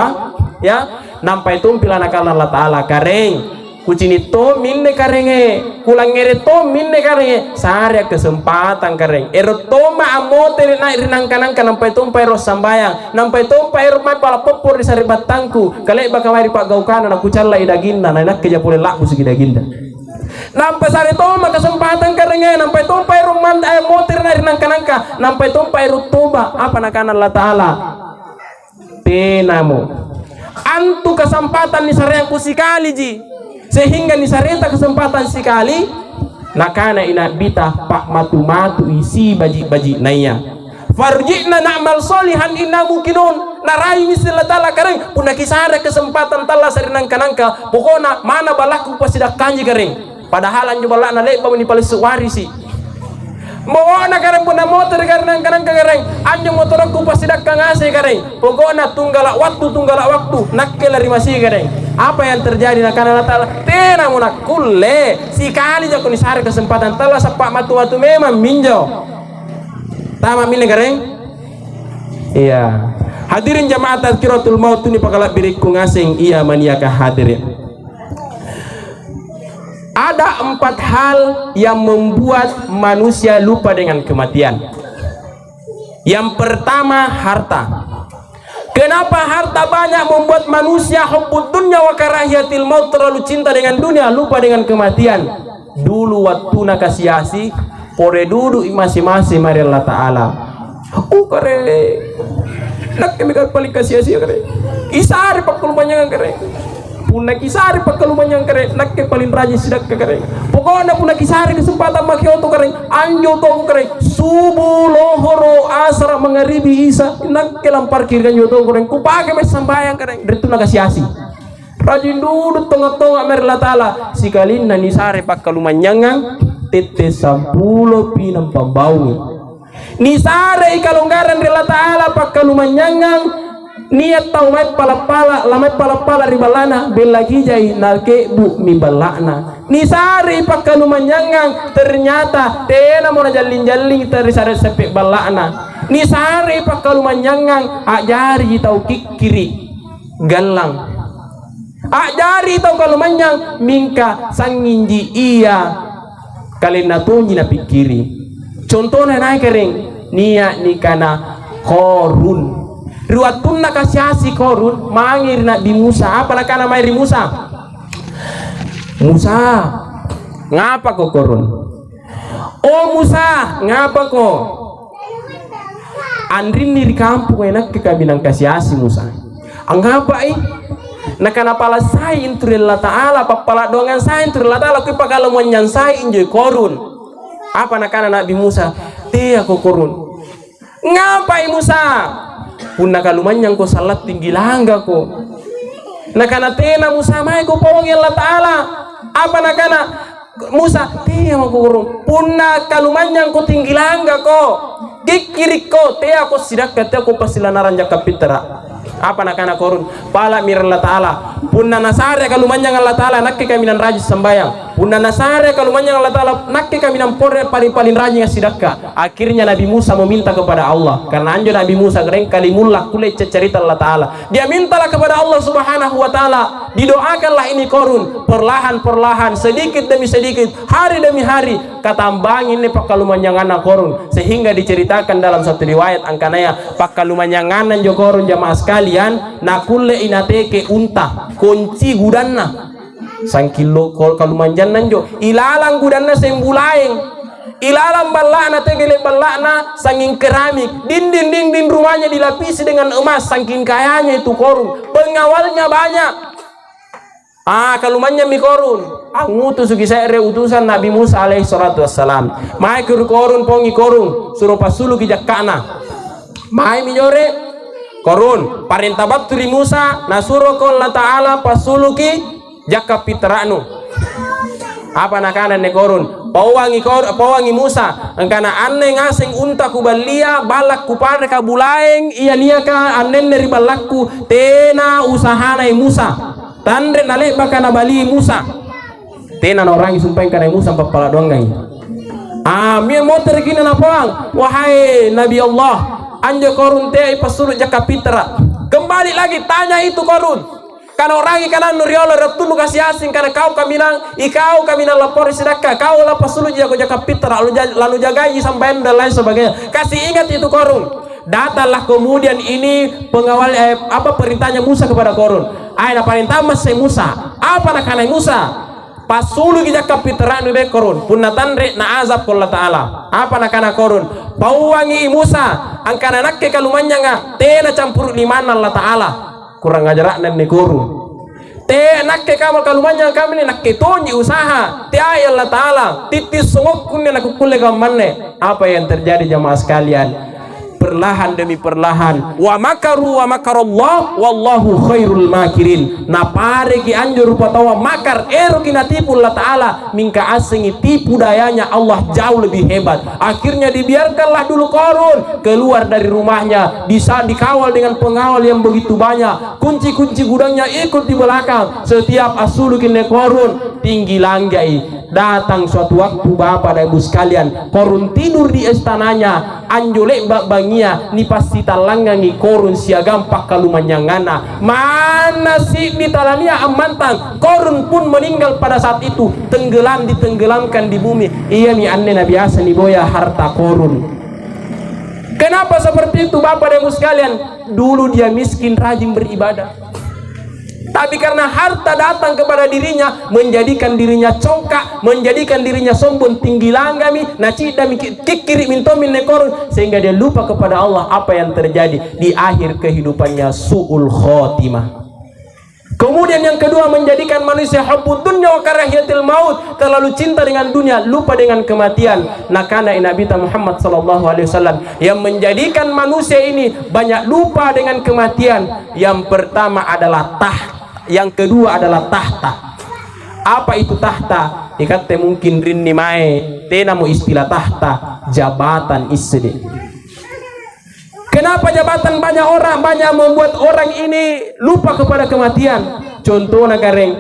[SPEAKER 1] ya nampai tumpilan akal Allah Ta'ala kareng kucini to minne karenge kulang ngere to minne karenge sare kesempatan kareng erotoma amote naik rinang kanan nampai tumpai ros sambayang nampai tumpai mai pala popor di sari batangku kalek bakawari pak gaukana na kucalla idaginda na nak keja pole lakbu segi daginda nampai sare toma kesempatan karenge nampai tumpai roman motor naik rinang kanan nampai tumpai rutuba apa nakana Allah Ta'ala penamu antu kesempatan ni sare yang kusikali ji sehingga nisareta kesempatan sekali nakana ina bita pak matu isi baji naya farjina na'mal solihan inna mukinun narai misalnya tala kering puna kisah kesempatan tala sarinang kanangka pokona mana balaku pasidak kanji kering padahal anjo balak na lepa ni palis warisi Bawa kareng puna motor karena kanang kareng anjo motor aku pasti dak ngase kareng pokoknya tunggala waktu nakkel lari masih kareng apa yang terjadi nak kana tala tena mo nak kulle sikali jako ni sare kesempatan tala sepak matu memang minjo tama mine kareng iya hadirin jamaah tazkiratul maut ni pakala biriku ngasing iya maniaka hadirin. Ada 4 hal yang membuat manusia lupa dengan kematian. Yang pertama, harta. Kenapa harta banyak membuat manusia hubbud dunya wa karahiyatil maut, terlalu cinta dengan dunia, lupa dengan kematian. Dulu waktu nakasiasi, pore duduk masing-masing mari Allah Ta'ala. Oh kare, nak kami paling kasiasi kare. Isari pakul banyak kare. Puna kisari pagkalumanyang kare nakke paling rajin sidak kare pokoknya puna kisari kesempatan makyoto kare anjo to kare subuh lohoro asar mengaribi isa nakke lam parkir kan yoto kare ku pake mes sambayang kare itu nakasiasi rajin duduk tengah-tengah merla taala sikalin na nisare pagkalumanyang tete 10 pinang pambawi nisare ikalonggaran rela taala pagkalumanyangang niat tau mai pala ribalana belagi jai nalke bu mibalana ni sari pakalumanyangang ternyata tena mo jalling teri sare sepek balana ni sari pakalumanyangang ajari tau kikiri galang ajari tau kalumanyang mingka sanginji iya kalena tunji na pikiri contohnya naik kering niat nikana korun Ruatun nakasiasi korun mangir Nabi Musa apa nakana mairi Musa ngapa kok korun oh Musa ngapa kok andrin di kampung enak ke kabinang kasiasi Musa angapa nakana pala sai intril Allah Ta'ala papala dongan sai intril Allah Ta'ala ku pakala monyan sai injoy korun apa nakana Nabi Musa tia kok korun ngapa Musa punna kalumanyang ko salat tinggi langga ko nakana tena Musa mai ko pawang Allah Ta'ala apa nakana Musa tia mo ko punna kalumanyang ko tinggi langga ko dikirik ko tia ko sidak kata ko pasilanaran jaka pitra apa nakana korun pala mir Allah Ta'ala punna nasare kalumanyang Allah Ta'ala nakke kaminan rajis sembayang punna nasare kalumanyang Allah Ta'ala nakke kaminan porre paling rajin sidakka akhirnya Nabi Musa meminta kepada Allah karena anjo Nabi Musa keren kalimullah kule cerita Allah Ta'ala dia mintalah kepada Allah Subhanahu wa Ta'ala didoakanlah ini korun perlahan sedikit demi sedikit hari demi hari katambang ini pakalumanyang anak korun sehingga diceritakan dalam satu riwayat angkanaya pakalumanyang anak jo korun jamaah sekalian nakulle inateke unta kunci gudanna sangkilo kalumanjan nanjo ilalang gudanna sembulaeng ilalang balakna tegele balakna sanging keramik dinding rumahnya dilapisi dengan emas saking kayanya itu korun pengawalnya banyak kalumannya mi korun ngutus sugi saya utusan Nabi Musa alaihi salatu wassalam mai korun pongi korun suruh pasulu kijakana mai mijore korun parintah baturi Musa nasuro kol Allah Ta'ala pasuluki jaka pitranu apa nakana ne korun pawangi Musa angkana anne ngaseng unta kubalia balak kupare kabulaeng iya niaka annen dari balakku tena usahana Musa tandre nale bakana bali Musa tena orang sumpah kana Musa papala dongai mir motor gina na pawang wahai Nabi Allah anjo korun te pasulu jaka pitra kembali lagi tanya itu korun karena orang ikan nuriolo retunu kasih asing karena kau kaminang lapor sedekah kau lapas sulu jago jaka pitra lalu jagai sampai dan lain sebagainya kasih ingat itu korun datanglah kemudian ini pengawal perintahnya Musa kepada korun ayah perintah masih Musa apa nakana Musa pasulu jaka pitra nu be korun punatan re na azab Allah Ta'ala apa nakana korun pauwangi Musa angkana nakke kalumanya nga tena campur limana Allah Ta'ala kurang ajaran dan nekuru te nakke kamal kalumanya kami nakke tonji usaha te ay Allah Ta'ala titis sungok kunne nakukulle kamanne apa yang terjadi jamaah sekalian perlahan demi perlahan. Wa makaru wa makarallah wallahu khairul makirin. Na pare ki anjur patawa makar ero kina tipu Allah Ta'ala mingka asingi tipu dayanya Allah jauh lebih hebat. Akhirnya dibiarkanlah dulu Qarun keluar dari rumahnya, bisa dikawal dengan pengawal yang begitu banyak, kunci-kunci gudangnya ikut di belakang. Setiap asulukin Qarun tinggi langgai. Datang suatu waktu bapak dan ibu sekalian, Qarun tidur di istananya, anjolek bangia ni pasti talangangi Qarun siagam pakalu manyangana. Mana si ditalania amantang. Qarun pun meninggal pada saat itu, ditenggelamkan di bumi. Iya mi anne na biasa ni boya harta Qarun. Kenapa seperti itu bapak dan ibu sekalian? Dulu dia miskin, rajin beribadah. Tapi karena harta datang kepada dirinya, menjadikan dirinya congkak, menjadikan dirinya sombong, tinggi langgami, nacidami kikiri mintomin Qarun, sehingga dia lupa kepada Allah. Apa yang terjadi di akhir kehidupannya? Su'ul khotimah. Kemudian yang kedua, menjadikan manusia hubbud dunya wa karahiyatil maut, terlalu cinta dengan dunia, lupa dengan kematian. Nah, karena Nabi Muhammad SAW yang menjadikan manusia ini banyak lupa dengan kematian. Yang pertama adalah yang kedua adalah tahta. Apa itu tahta? Ikate mungkin rinni mae tenamu istilah tahta, jabatan isdi. Kenapa jabatan banyak membuat orang ini lupa kepada kematian? Contohnya kareng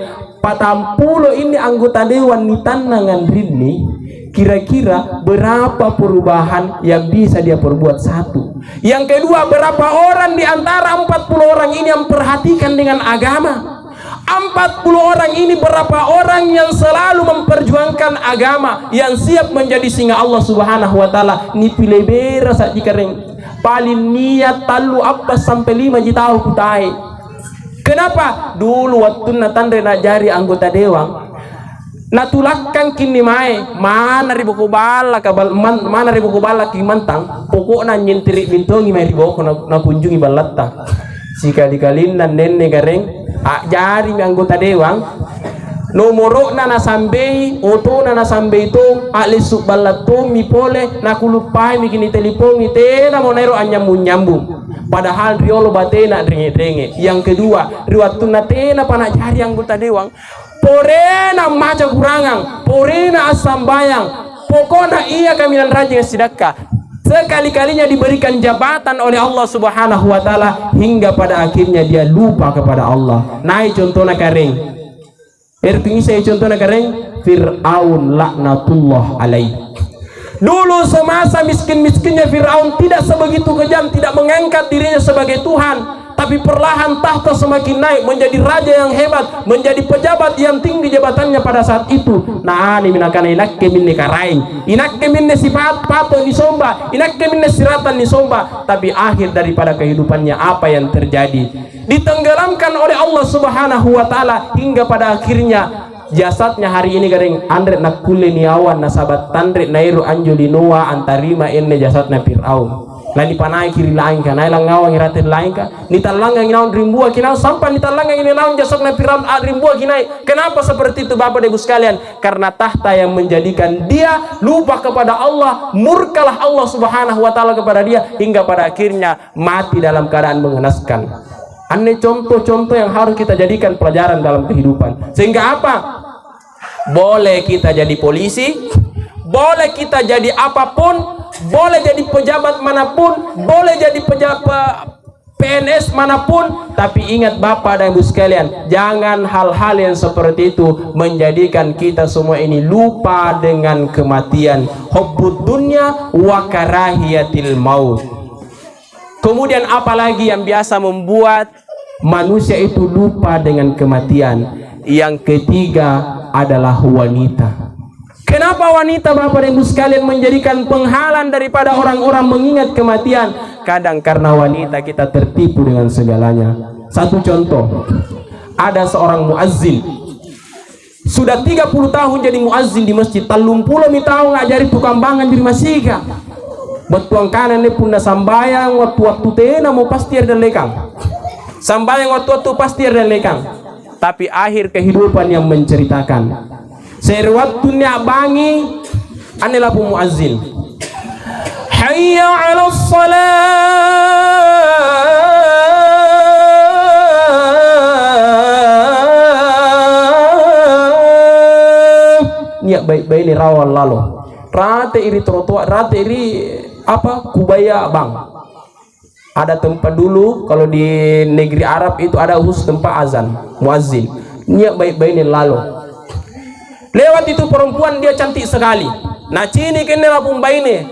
[SPEAKER 1] 40 ini anggota dewan di tanangan rinni, kira-kira berapa perubahan yang bisa dia perbuat? Satu. Yang kedua, berapa orang di antara 40 orang ini yang perhatikan dengan agama? 40 orang ini berapa orang yang selalu memperjuangkan agama, yang siap menjadi singa Allah Subhanahu wa taala? Ni pilih bera saja kering paling niat talu apa sampai 5 juta kutai. Kenapa? Dulu waktu natandre na jari anggota dewan natulakkan kini mae mana ribu kubala mana ribu kubala ki mantang pokoknya nyentiri bintongi mai ribu na kunjungi balatta sikali-kalin dan nenne gareng jari mi anggota dewan nomoro na nasambei oto na nasambei to alisuk balato mi pole na kulupai mi kini telepon mi tena monero anyambung padahal riolo batena drenge. Yang kedua, riwatu na tena pana jari anggota dewan porena maca kurangang, porena asambayang, pokoknya ia kaminan rajin sedekah. Sekali-kalinya diberikan jabatan oleh Allah Subhanahu wa taala hingga pada akhirnya dia lupa kepada Allah. Nai contohnya kareng. Erti saya contohnya kareng Fir'aun laknatullah alaih. Dulu semasa miskin-miskinnya Fir'aun tidak sebegitu kejam, tidak mengangkat dirinya sebagai Tuhan. Tapi perlahan tahta semakin naik menjadi raja yang hebat, menjadi pejabat yang tinggi jabatannya pada saat itu. Nah, ini minakana inakke minne karaing, inakke minne sifat pato disomba, inakke minne siratan disomba. Tapi akhir daripada kehidupannya apa yang terjadi? Ditenggelamkan oleh Allah Subhanahu wa taala hingga pada akhirnya jasadnya hari ini garing andre nak kule niawan nasabat tandre nairu anjuli noa antarima enne jasadnya Fir'aun. Lani panai kiri lain kan, nai langawang iratin lain kan, ni talangang inaun rimbua kinau sampai ni talangang inaun jasadnya Fir'aun rimbua kinai. Kenapa seperti itu Bapak Ibu sekalian? Karena tahta yang menjadikan dia lupa kepada Allah, murkalah Allah Subhanahu wa taala kepada dia hingga pada akhirnya mati dalam keadaan mengenaskan. Aneh contoh-contoh yang harus kita jadikan pelajaran dalam kehidupan. Sehingga apa? Boleh kita jadi polisi, boleh kita jadi apapun, boleh jadi pejabat manapun, boleh jadi pejabat PNS manapun, tapi ingat Bapak dan Ibu sekalian, jangan hal-hal yang seperti itu menjadikan kita semua ini lupa dengan kematian. Hubbud dunya wa karahiyatil maut. Kemudian apalagi yang biasa membuat manusia itu lupa dengan kematian? Yang ketiga adalah wanita. Kenapa wanita Bapak dan Ibu sekalian menjadikan penghalang daripada orang-orang mengingat kematian? Kadang karena wanita kita tertipu dengan segalanya. Satu contoh, ada seorang muazzin sudah 30 tahun jadi muazzin di masjid, 30 tahun ngajari tukang bangan di masjid. Betuang kanan ini pun sambayang waktu-waktu tena mau pasti ada lekang, sambayang waktu-waktu pasti ada lekang. Tapi akhir kehidupan yang menceritakan sewaktunya bangi anilah muazzin hayya 'alas salah, niat baik-baik ini rawan lalu rate iri trotoar, rate iri apa kubaya bang. Ada tempat dulu kalau di negeri Arab itu ada khusus tempat azan muazzin, niat baik-baik ini lalu lewat itu perempuan, dia cantik sekali. Nah cini kene lapung baine,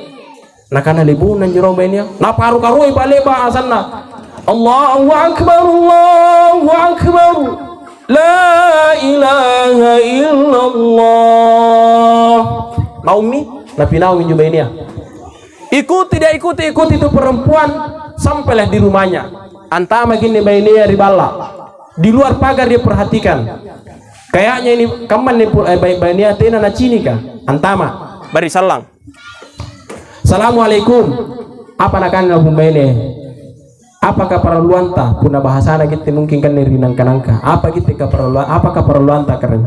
[SPEAKER 1] nah karena libunan jero baine, nah paru-karu balik ba azan na Allahu akbar, Allahu akbar, la ilaha illallah. Naomi, Nabi Naomi juga ini ya. Ikuti dia, ikuti itu perempuan sampailah di rumahnya. Antama gini bayinya ribala. Di luar pagar dia perhatikan. Kayaknya ini kaman nih bayinya tena na cini kah? Antama bari salang. Assalamualaikum. Apa nakan labung bayinya? Apakah perluan ta? Puna bahasa na kita mungkin kan nerinang kanangka. Apa kita keperluan? Apakah perluan ta keren?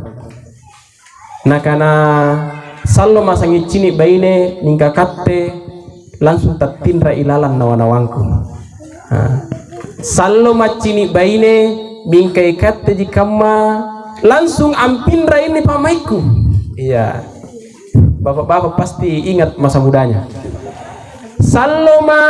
[SPEAKER 1] Nah karena sallo masangi cini baine ningka katte langsung tatindra ilalan nawanawangku. Sallo macini baine bingkai katte jikamma langsung ampindra ini pamaiku. Iya, bapak-bapak pasti ingat masa mudanya. Sallo ma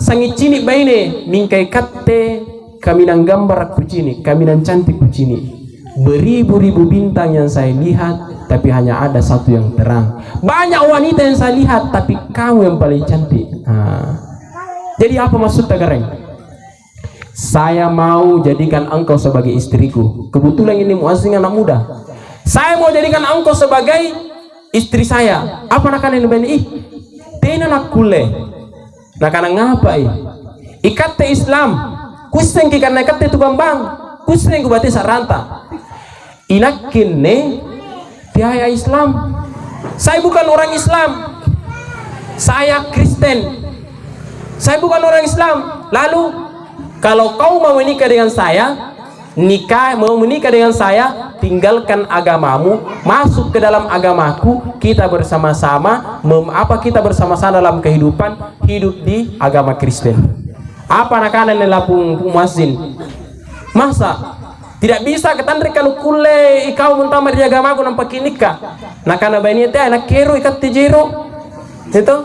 [SPEAKER 1] sangi cini baine bingkai katte kaminan gambar aku cini, kaminan cantik ku cini. Beribu-ribu bintang yang saya lihat, tapi hanya ada satu yang terang. Banyak wanita yang saya lihat, tapi kamu yang paling cantik. Jadi apa maksud tagareng? Saya mau jadikan engkau sebagai istriku. Kebetulan ini muazzin anak muda. Saya mau jadikan engkau sebagai istri saya. Apa nak ini bani? Tena nak kule. Nak ngapa ikat te Islam. Kuseng karena ikat te tu bambang. Kuseng kubati saranta. Inakin ne tiaya Islam. Saya bukan orang Islam, saya Kristen. Saya bukan orang Islam. Lalu kalau kau mau menikah dengan saya, mau menikah dengan saya, tinggalkan agamamu, masuk ke dalam agamaku, kita bersama-sama kita bersama-sama dalam kehidupan, hidup di agama Kristen. Apa nakanan lapung muazzin? Masa tidak bisa ketandrikan kule ikau muntah di agamaku nampak nikah. Nah karena bayi teh anak keru ikat tejero, itu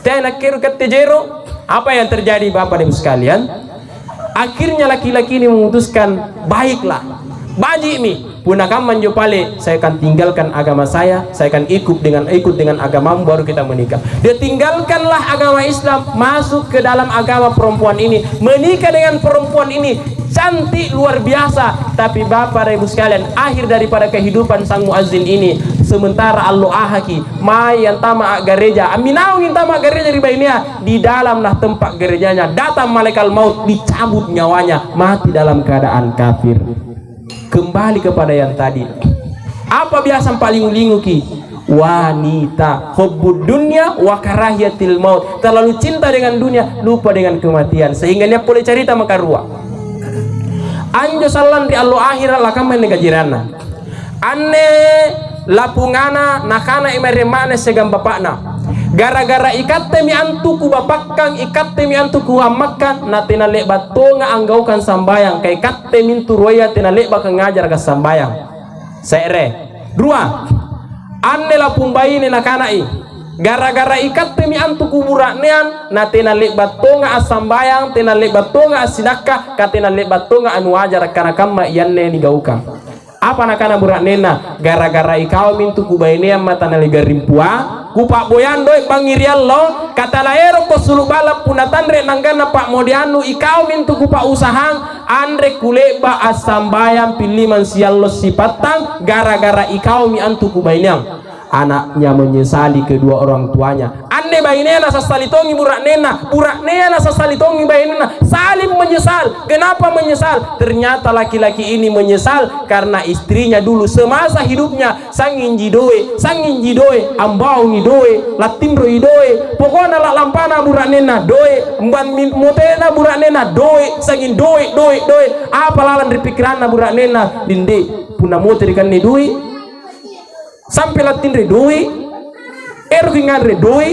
[SPEAKER 1] teh anak keru ikat tejero. Apa yang terjadi bapak ibu sekalian? Akhirnya laki-laki ini memutuskan, baiklah, baji mi punakam manjo pale, saya akan tinggalkan agama saya akan ikut dengan agamamu, baru kita menikah. Dia tinggalkanlah agama Islam, masuk ke dalam agama perempuan ini, menikah dengan perempuan ini. Cantik luar biasa, tapi bapak dan ibu sekalian, akhir daripada kehidupan sang muazzin ini, sementara Allah ahaki mai yang tama gereja aminau yang tama gereja di bayinya, di dalam nah tempat gerejanya datang malaikat maut, dicabut nyawanya, mati dalam keadaan kafir. Kembali kepada yang tadi, apa biasa paling linguki? Wanita, hubbud dunya wa karahiyatil maut, terlalu cinta dengan dunia, lupa dengan kematian, sehingga dia boleh cerita makarua. Anjo salan di Allah akhirat lakaman negajirana ane lapungana nakana imeremane segam bapakna gara-gara ikatte mi antuku bapakkan ikatte mi antuku amakkan na tinalek batonga anggaukan sambayang kay ikatte mintu roya tinalek baka ngajar ka sambayang sere dua ane lapung bayi ni nakanai gara-gara ikatte mi antuku buraknean na tinalek batonga asambayang tinalek batonga asinaka ka tinalek batonga anu ajar kana kamma yanne ni gauka. Apa nakana buraknena gara-gara ikau mintu kubainea mata nalega rimpua kupak boyando bangirian lo kata laero ko sulubala punatandre nanggana pak modianu ikau mintu kupak usahang andre kuleba asambayang piliman siallo sipatang gara-gara ikau mi antu kubainea. Anaknya menyesali kedua orang tuanya. Anne bainena sasalitongi buraknena sasalitongi bainena saling menyesal. Kenapa menyesal? Ternyata laki-laki ini menyesal karena istrinya dulu semasa hidupnya sangin jidoe ambau ngidoe latindro idoe pokoknya la lampana buraknena doe mban motena buraknena doe sangin doe apa lalan di pikiranna buraknena dinde puna mote dikan ni doe sampai latin redoi ergingan redoi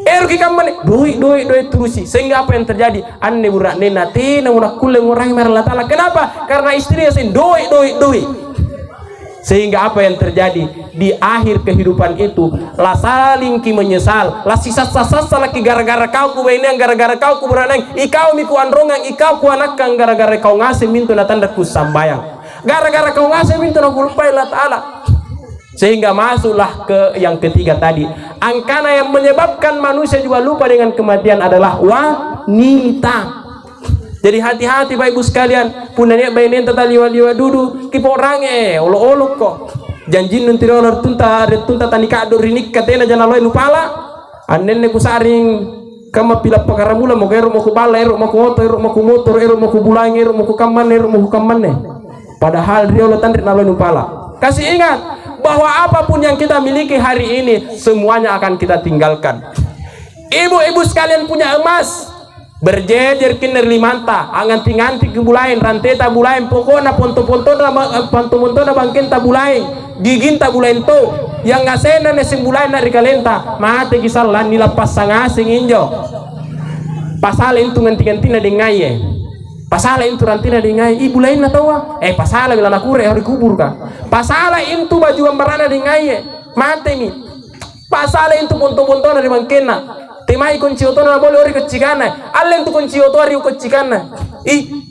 [SPEAKER 1] Eruki kamane doi terusi, sehingga apa yang terjadi? Anne burak nena tina unak kule ngurangi Allah Ta'ala. Kenapa? Karena istrinya sin doi. Sehingga apa yang terjadi di akhir kehidupan itu, la saling ki menyesal, la sisa-sasa lagi gara-gara kau ku ini, gara-gara kau ku beranang, ikau miku androngang, ikau ku anakang, gara-gara kau ngasih mintu na tanda ku sambayang, gara-gara kau ngasih mintu na kulpai Allah Ta'ala. Sehingga masuklah ke yang ketiga tadi, angkana yang menyebabkan manusia juga lupa dengan kematian adalah wanita. Jadi hati-hati Bapak Ibu sekalian, punanya bainin tata liwa-liwa dudu kiporange olo-olo kok janjin nanti orang tunta tani kado rinik katena jangan loin upala anen ku saring kama pila pakara mula mo gero mo ku bala ero mo ku motor ero mo ku bulang ero mo ku kamane padahal dia lo tandri naloin upala. Kasih ingat bahwa apapun yang kita miliki hari ini semuanya akan kita tinggalkan. Ibu-ibu sekalian punya emas berjejer kiner limanta anganti-nganti kebulain rantai tabulain pokoknya ponto-ponto na bangkin tabulain gigin tabulain to yang ngasena nesim bulain dari kalenta mate kisalan nilapas sangasing injo pasal itu nganti-nganti na dengaye pasal itu rantina dengaye ibu lain na tawa pasal bila nakure hari kubur ka pasal itu baju ambarana dengaye mate mi pasal itu ponto-ponto na di bangkina temai kunci oto na boleh ori kecikana allen tu kunci oto ari kecikana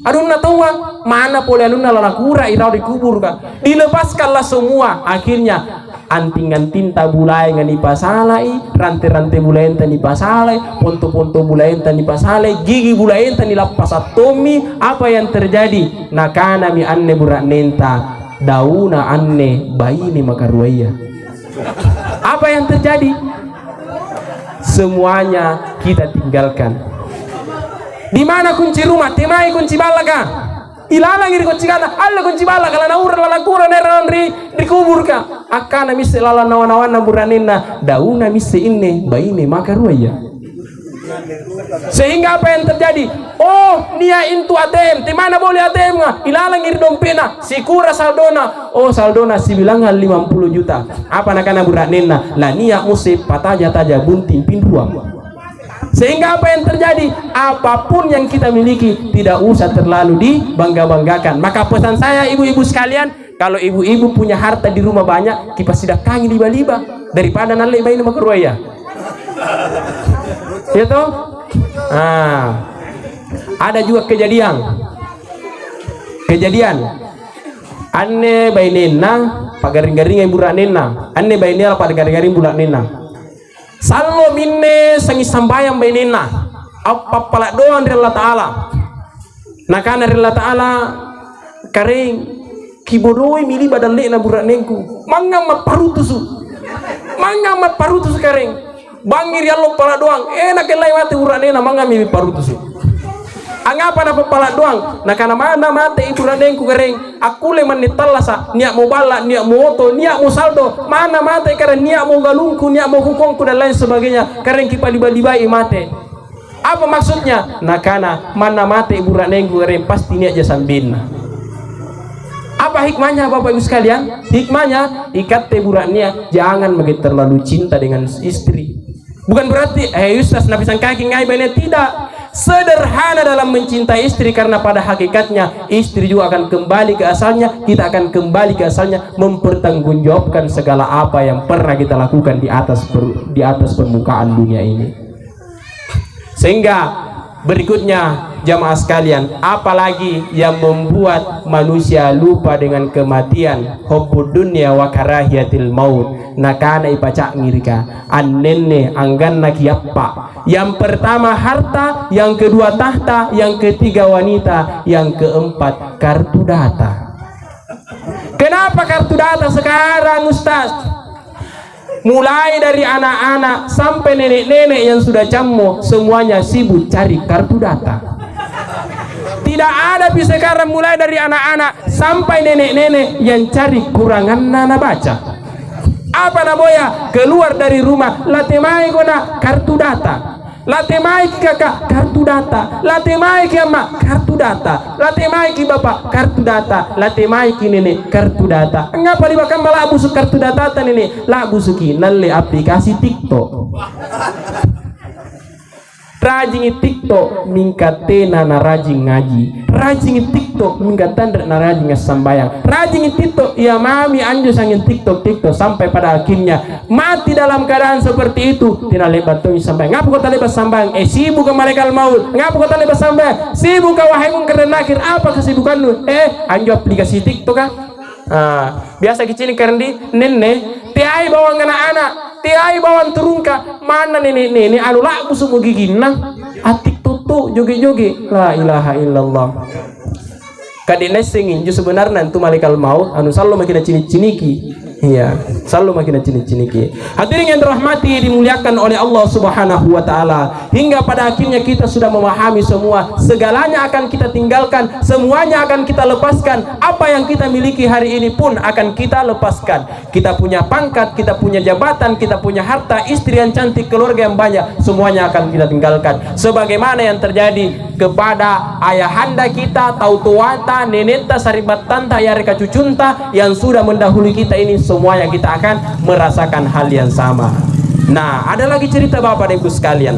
[SPEAKER 1] adun na tawa mana pole alun na lakura irau dikubur ka dilepaskanlah semua akhirnya anting-anting tabulai ngani pasalai rantai-rantai bulain tani pasalai ponto-ponto bulain tani pasalai gigi bulain tani lapas atomi. Apa yang terjadi? Nakana mi anne burak nenta dauna anne bayi ni makaruaya. Apa yang terjadi? Semuanya kita tinggalkan. Di mana kunci rumah? Temai kunci balaka. Ilalang iri kunci kana. Alla kunci balaka lana ura lala kura neran dikubur ka. Akana misi lala nawan-nawan buranina dauna misi inne baine makaruaya. Sehingga apa yang terjadi? Oh, nia intu ATM. Di mana boleh ATM nga? Ilalang iri dompena. Sikura saldona. Oh, saldona si bilangan 50 juta. Apa nakana buranina? La nia musib pataja-taja bunting pinduang. Sehingga apa yang terjadi? Apapun yang kita miliki tidak usah terlalu dibangga-banggakan. Maka pesan saya ibu-ibu sekalian, kalau ibu-ibu punya harta di rumah banyak, kita sedekahi liba-liba daripada nalai bayi nama keruaya. Itu ada juga kejadian anne bainena pagaring-garing ibu ranena anne bainela pagaring-garing bulan nena sallo minne sangi sambayang bainena apa pala doang dari Allah Ta'ala nakana dari Allah Ta'ala karing kibodoi mili badan lena burak nengku mangga parutusu karing bangir ya lo pala doang enak elai mati uranena mangga mi parutusu angapa na pala doang nakana mana mate uranengku kering aku le manitallasa niak mo bala niak mo oto niak mo saldo mana mate karena niak mo galungku niak mo hukongku dan lain sebagainya kering kipa liba-libai mate. Apa maksudnya? Nakana mana mate uranengku kering pasti niak jasambina. Apa hikmahnya Bapak Ibu sekalian? Hikmahnya ikat teburannya jangan begitu terlalu cinta dengan istri. Bukan berarti Ustaz nabi sang kaki ngai banyak, tidak. Sederhana dalam mencintai istri karena pada hakikatnya istri juga akan kembali ke asalnya, kita akan kembali ke asalnya mempertanggungjawabkan segala apa yang pernah kita lakukan di atas permukaan dunia ini. Sehingga berikutnya jamaah sekalian, apalagi yang membuat manusia lupa dengan kematian? Hubbud dunya wa karahiyatil maut. Nakana ipacak ngirika annenne angganna kiappa. Yang pertama harta, yang kedua tahta, yang ketiga wanita, yang keempat kartu data. Kenapa kartu data sekarang Ustaz? Mulai dari anak-anak sampai nenek-nenek yang sudah cammo semuanya sibuk cari kartu data. Tidak ada bisa sekarang mulai dari anak-anak sampai nenek-nenek yang cari kurangan nana baca. Apa naboya? Keluar dari rumah latemai kona kartu data. Latemai ki kakak kartu data, latemai ki ama kartu data, latemai ki bapak kartu data, latemai ki nenek kartu data. Ngapa dibakam malah busuk kartu data nenek? Lah busuki nalle aplikasi TikTok. Rajin TikTok mingkatena na rajin ngaji, rajin TikTok mingkatan na rajin sembayang, rajin TikTok ya mami anjo sangin TikTok sampai pada akhirnya mati dalam keadaan seperti itu. Tina lebat tuh sambayang. Ngapa kau lebat sambayang? Sibuk ke malaikat maut. Ngapa kau lebat sambayang? Sibuk ke wahai mungkar dan nakir. Apa kesibukanmu? Anjo aplikasi TikTok kan? Biasa kicini kerendi nenek tiai bawang anak-anak, tiai bawang turunka mana nenek anu lak busuk gigina atik tutu joge-joge la ilaha illallah. Kadine singin ju sebenarnya itu malaikat maut anu selalu makin cini-ciniki. Iya, selalu makin cini-ciniki. Hadirin yang dirahmati dimuliakan oleh Allah Subhanahu wa taala. Hingga pada akhirnya kita sudah memahami semua, segalanya akan kita tinggalkan, semuanya akan kita lepaskan. Apa yang kita miliki hari ini pun akan kita lepaskan. Kita punya pangkat, kita punya jabatan, kita punya harta, istri yang cantik, keluarga yang banyak, semuanya akan kita tinggalkan. Sebagaimana yang terjadi kepada ayahanda kita, tautuata, neneta, saribat tanta, yareka cucunta yang sudah mendahului kita ini, semuanya kita akan merasakan hal yang sama. Nah, ada lagi cerita Bapak dan Ibu sekalian.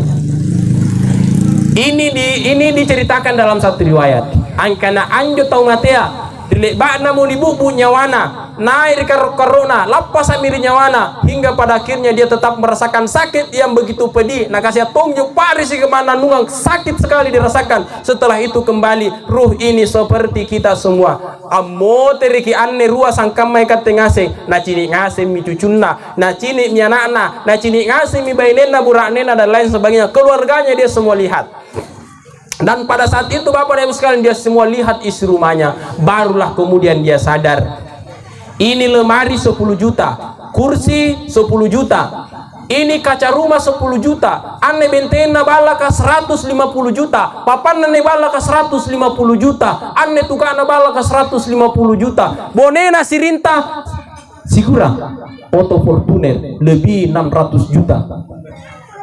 [SPEAKER 1] Ini diceritakan dalam satu riwayat. Angkana anjo tau matea dilebak namu dibubu nyawana naik karona lapas amiri nyawana hingga pada akhirnya dia tetap merasakan sakit yang begitu pedih. Nah kasih tunjuk paris kemana nungang sakit sekali dirasakan. Setelah itu kembali ruh ini seperti kita semua. Amo teriki anne ruas sangkamai kate ngase na cini ngase mi cucunna na cini mi anakna na cini ngase mi bainena buraknena dan lain sebagainya. Keluarganya dia semua lihat. Dan pada saat itu Bapak dan Ibu sekalian dia semua lihat isi rumahnya. Barulah kemudian dia sadar. Ini lemari 10 juta, kursi 10 juta, ini kaca rumah 10 juta, anne bentena balaka 150 juta, papan nene balaka 150 juta, anne tukana balaka 150 juta, bonena sirinta sigura, Auto Fortuner lebih 600 juta.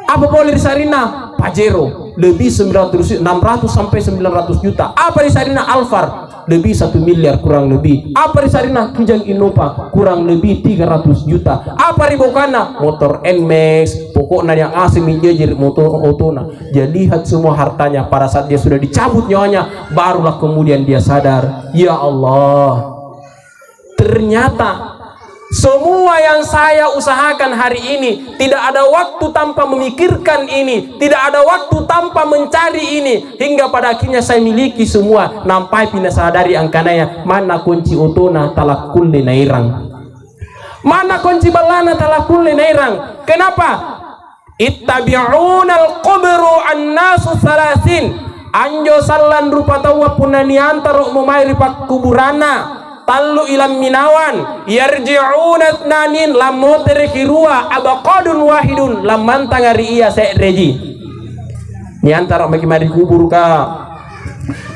[SPEAKER 1] Apa boleh di Sarina? Pajero lebih 600 sampai 900 juta. Apa di Sarina? Alphard lebih 1 miliar kurang lebih. Apa di Sarina? Kijang Innova kurang lebih 300 juta. Apa di Bokana? Motor NMAX, pokoknya yang asli menjajir motor otona. Dia lihat semua hartanya. Pada saat dia sudah dicabut nyawanya, barulah kemudian dia sadar, ya Allah, ternyata semua yang saya usahakan hari ini, tidak ada waktu tanpa memikirkan ini, tidak ada waktu tanpa mencari ini, hingga pada akhirnya saya miliki semua. Nampai pina sadari angkanaya mana kunci utona talak kulle nairang, mana kunci balana talak kulle nairang. Kenapa? Ittabi'unal qubru annasu salasin, anjo sallan rupa tawa punani antaro mumairi pak kuburana talu ilam minawan yarji'una tnanin lamotere kirua abaqadun wahidun lamantangari iya sereji ni antara bagi mari kubur ka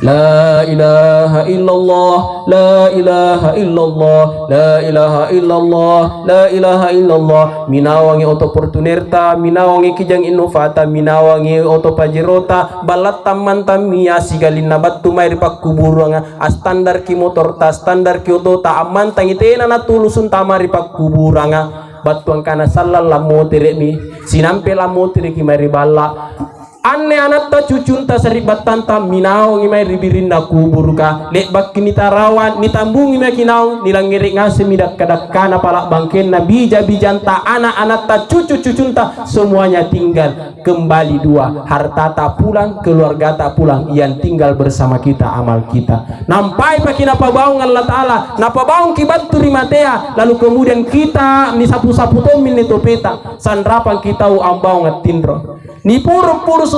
[SPEAKER 1] la ilaha illallah la ilaha illallah la ilaha illallah la ilaha illallah minawangi Auto Fortunerta minawangi Kijang Innovata minawangi Auto Pajerota balat taman tamia sigalin nabat tumai ripak kuburanga astandar ki motor ta standar ki auto ta aman tangitena na tulusun tamari pak kuburanga batuang kana sallallahu motere mi sinampe la motere ki mari balla anne anatta cucunta saribat tanta minao ngimai ribirinda kubur ka lek bakini tarawan nitambungi makinau nilangiri ngase midak kadakana palak bangken nabi bijanta anak anatta cucu cucunta semuanya tinggal kembali dua, harta tak pulang, keluarga tak pulang, yang tinggal bersama kita amal kita. Nampai pakai napa baung Allah Ta'ala, napa baung kibat turimatea, lalu kemudian kita ni sapu-sapu tomin ni topeta sandrapan kita ambau ngatindro ni puru-puru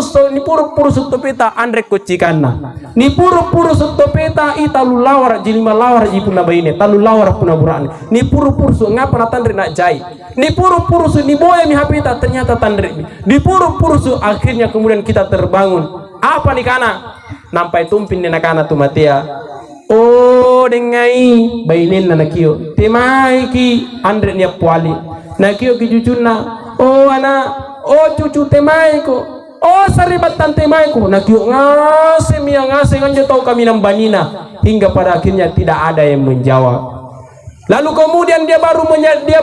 [SPEAKER 1] sutopeta andrek kocikana ni puru-puru sutopeta italu lawar jilima lawar jipuna baine talu lawar puna burane ni puru-puru su ngapa natandre nak jai ni puru-puru su ni boya mi hapita ternyata tandre ni puru-puru su akhirnya kemudian kita terbangun apa nih kana nampai tumpin nena kana tu matea oh dengai bainen na nakio temai ki andre ni puali nakio ki cucuna oh ana oh cucu temai ko oh saribatan temai ko nakio ngase mia ngase nganjo tau kami nambanina hingga pada akhirnya tidak ada yang menjawab. Lalu kemudian dia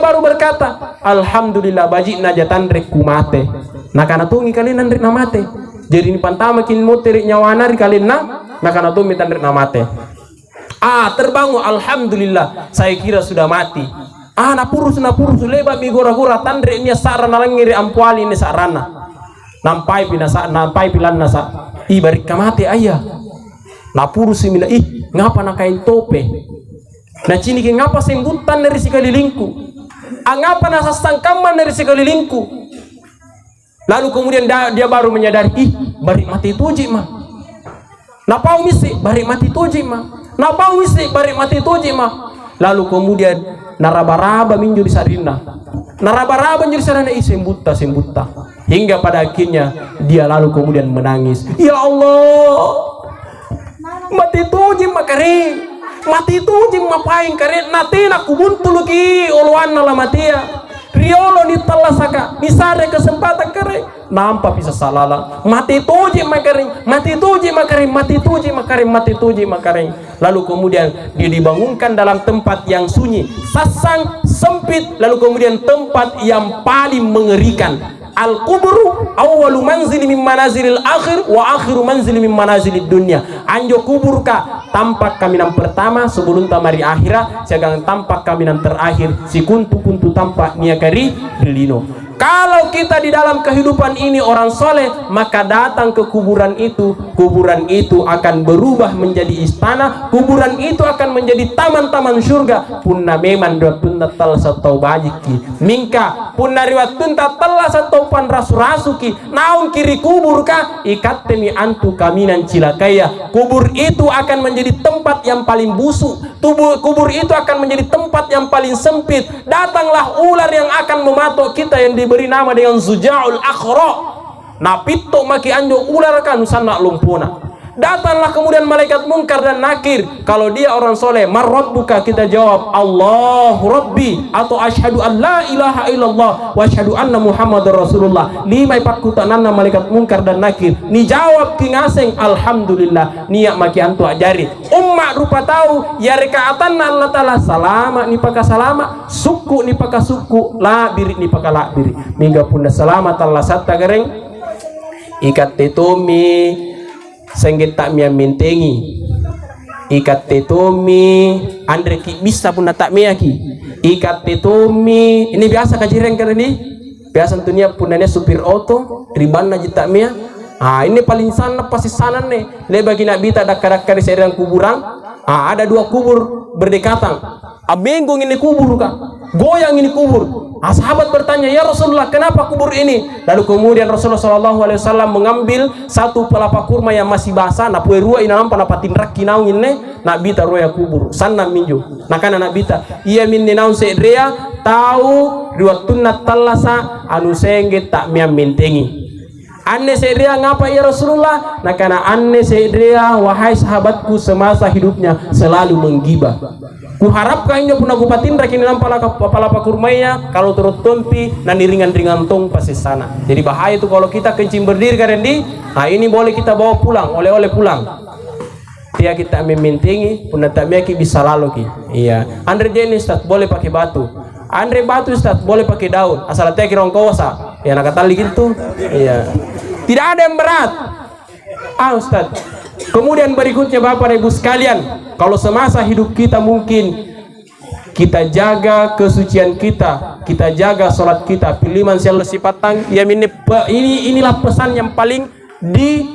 [SPEAKER 1] baru berkata alhamdulillah bajik naja tandrek kumate nakana tungi kalian nandrek namate Jadi ini pantama kin moteri nyawana ri kalina nakana tumi tandre namate. Terbangun, alhamdulillah, saya kira sudah mati. Napurus leba mi gora-gora tandre nya sarana langiri ampuali ni sarana. Nampai pilan nasa ibarik kamate ayah. Napurus mina ngapa nakain tope. Nah cini ke ngapa sembutan dari sekelilingku. Ngapa nasa sangkaman dari sekelilingku. Lalu kemudian dia baru menyadari, bari mati tuji mah. Napau misi bari mati tuji mah. Napau misi bari mati tuji mah. Lalu kemudian naraba-raba minju di sarina. Naraba-raba minju di sarina sembuta. Hingga pada akhirnya dia lalu kemudian menangis. Ya Allah, mati tuji makari, mati tuji mapain kare natina kubuntu luki oluan nala matia. Riolo ni talasaka misare kesempatan kare nampak bisa salala mati tuji makaring. Lalu kemudian dia dibangunkan dalam tempat yang sunyi, sasang, sempit, lalu kemudian tempat yang paling mengerikan. Al-kuburu awwalu manzili min manazilil akhir wa akhiru manzili min manazilid dunya. Anjo kubur ka tampak kaminan pertama sebelum tamari akhirat, segang tampak kaminan terakhir si kuntu tampak niakari delino. Kalau kita di dalam kehidupan ini orang soleh, maka datang ke kuburan itu akan berubah menjadi istana, kuburan itu akan menjadi taman-taman surga. Punna meman riwattunta tal satau bajiki mingka punna riwattunta tal satau pan rasu-rasuki naung kiri kubur ka ikattemi antu kaminan cilakaya. Kubur itu akan menjadi tempat yang paling busuk, kubur itu akan menjadi tempat yang paling sempit. Datanglah ular yang akan mematok kita yang diberi nama dengan Zuja'ul Akhra. Napito maki anjo ular kan sana lumpuna. Datanglah kemudian malaikat mungkar dan nakir. Kalau dia orang soleh, marrabbuka, kita jawab Allahu Rabbi, atau asyhadu an la ilaha illallah wa asyhadu anna Muhammadar Rasulullah. Lima pakutanana malaikat mungkar dan nakir. Ni jawab kingaseng alhamdulillah. Niak maki antu ajari. Umma rupa tahu ya rekaatan Allah taala salama ni paka salama, suku ni paka suku, la biri ni paka la biri. Mingga punda selamat Allah satta gareng. Ikat tetumi sengget tak mia mentengi ikat tetumi andre ki bisa pun tak mia ki ikat tetumi ini biasa kajireng kan ini biasa tentunya punanya supir auto ribanna jita mia. Ini paling sana pasti sana nih le bagi nak bita dakar-dakar di serang kuburan. Ada dua kubur berdekatan. Abenggung ini kubur kak, goyang ini kubur. Sahabat bertanya, ya Rasulullah, kenapa kubur ini? Lalu kemudian Rasulullah SAW mengambil satu pelapa kurma yang masih basah, na puerua ina nampa na patinrak kinaung ini, nak bita roya kubur. Sana minju, nakana nak bita. Ia minni naun seedrea tahu riwattunna talasa anu sengge tak miam mentengi. Anne seedrea ngapa ya Rasulullah? Nakana anne seedrea wahai sahabatku semasa hidupnya selalu menggibah. Kuharapkan inyo puna kupatin rakin dalam palapa kurmanya kalau turut tompi nani ringan-ringan tong pasti sana. Jadi bahaya itu kalau kita kencing berdiri karendi. Ini boleh kita bawa pulang, oleh-oleh pulang. Dia kita mementingi puna tameki bisa lalu ki. Iya. Andre jenis Ustaz boleh pakai batu. Andre batu Ustaz boleh pakai daun. Asal teh kirong kosa. Ya nak tali gitu. Iya. Tidak ada yang berat. Ustaz. Kemudian berikutnya Bapak Ibu sekalian, kalau semasa hidup kita mungkin kita jaga kesucian kita jaga sholat kita, pilih mansial sipatang. Ya inilah pesan yang paling di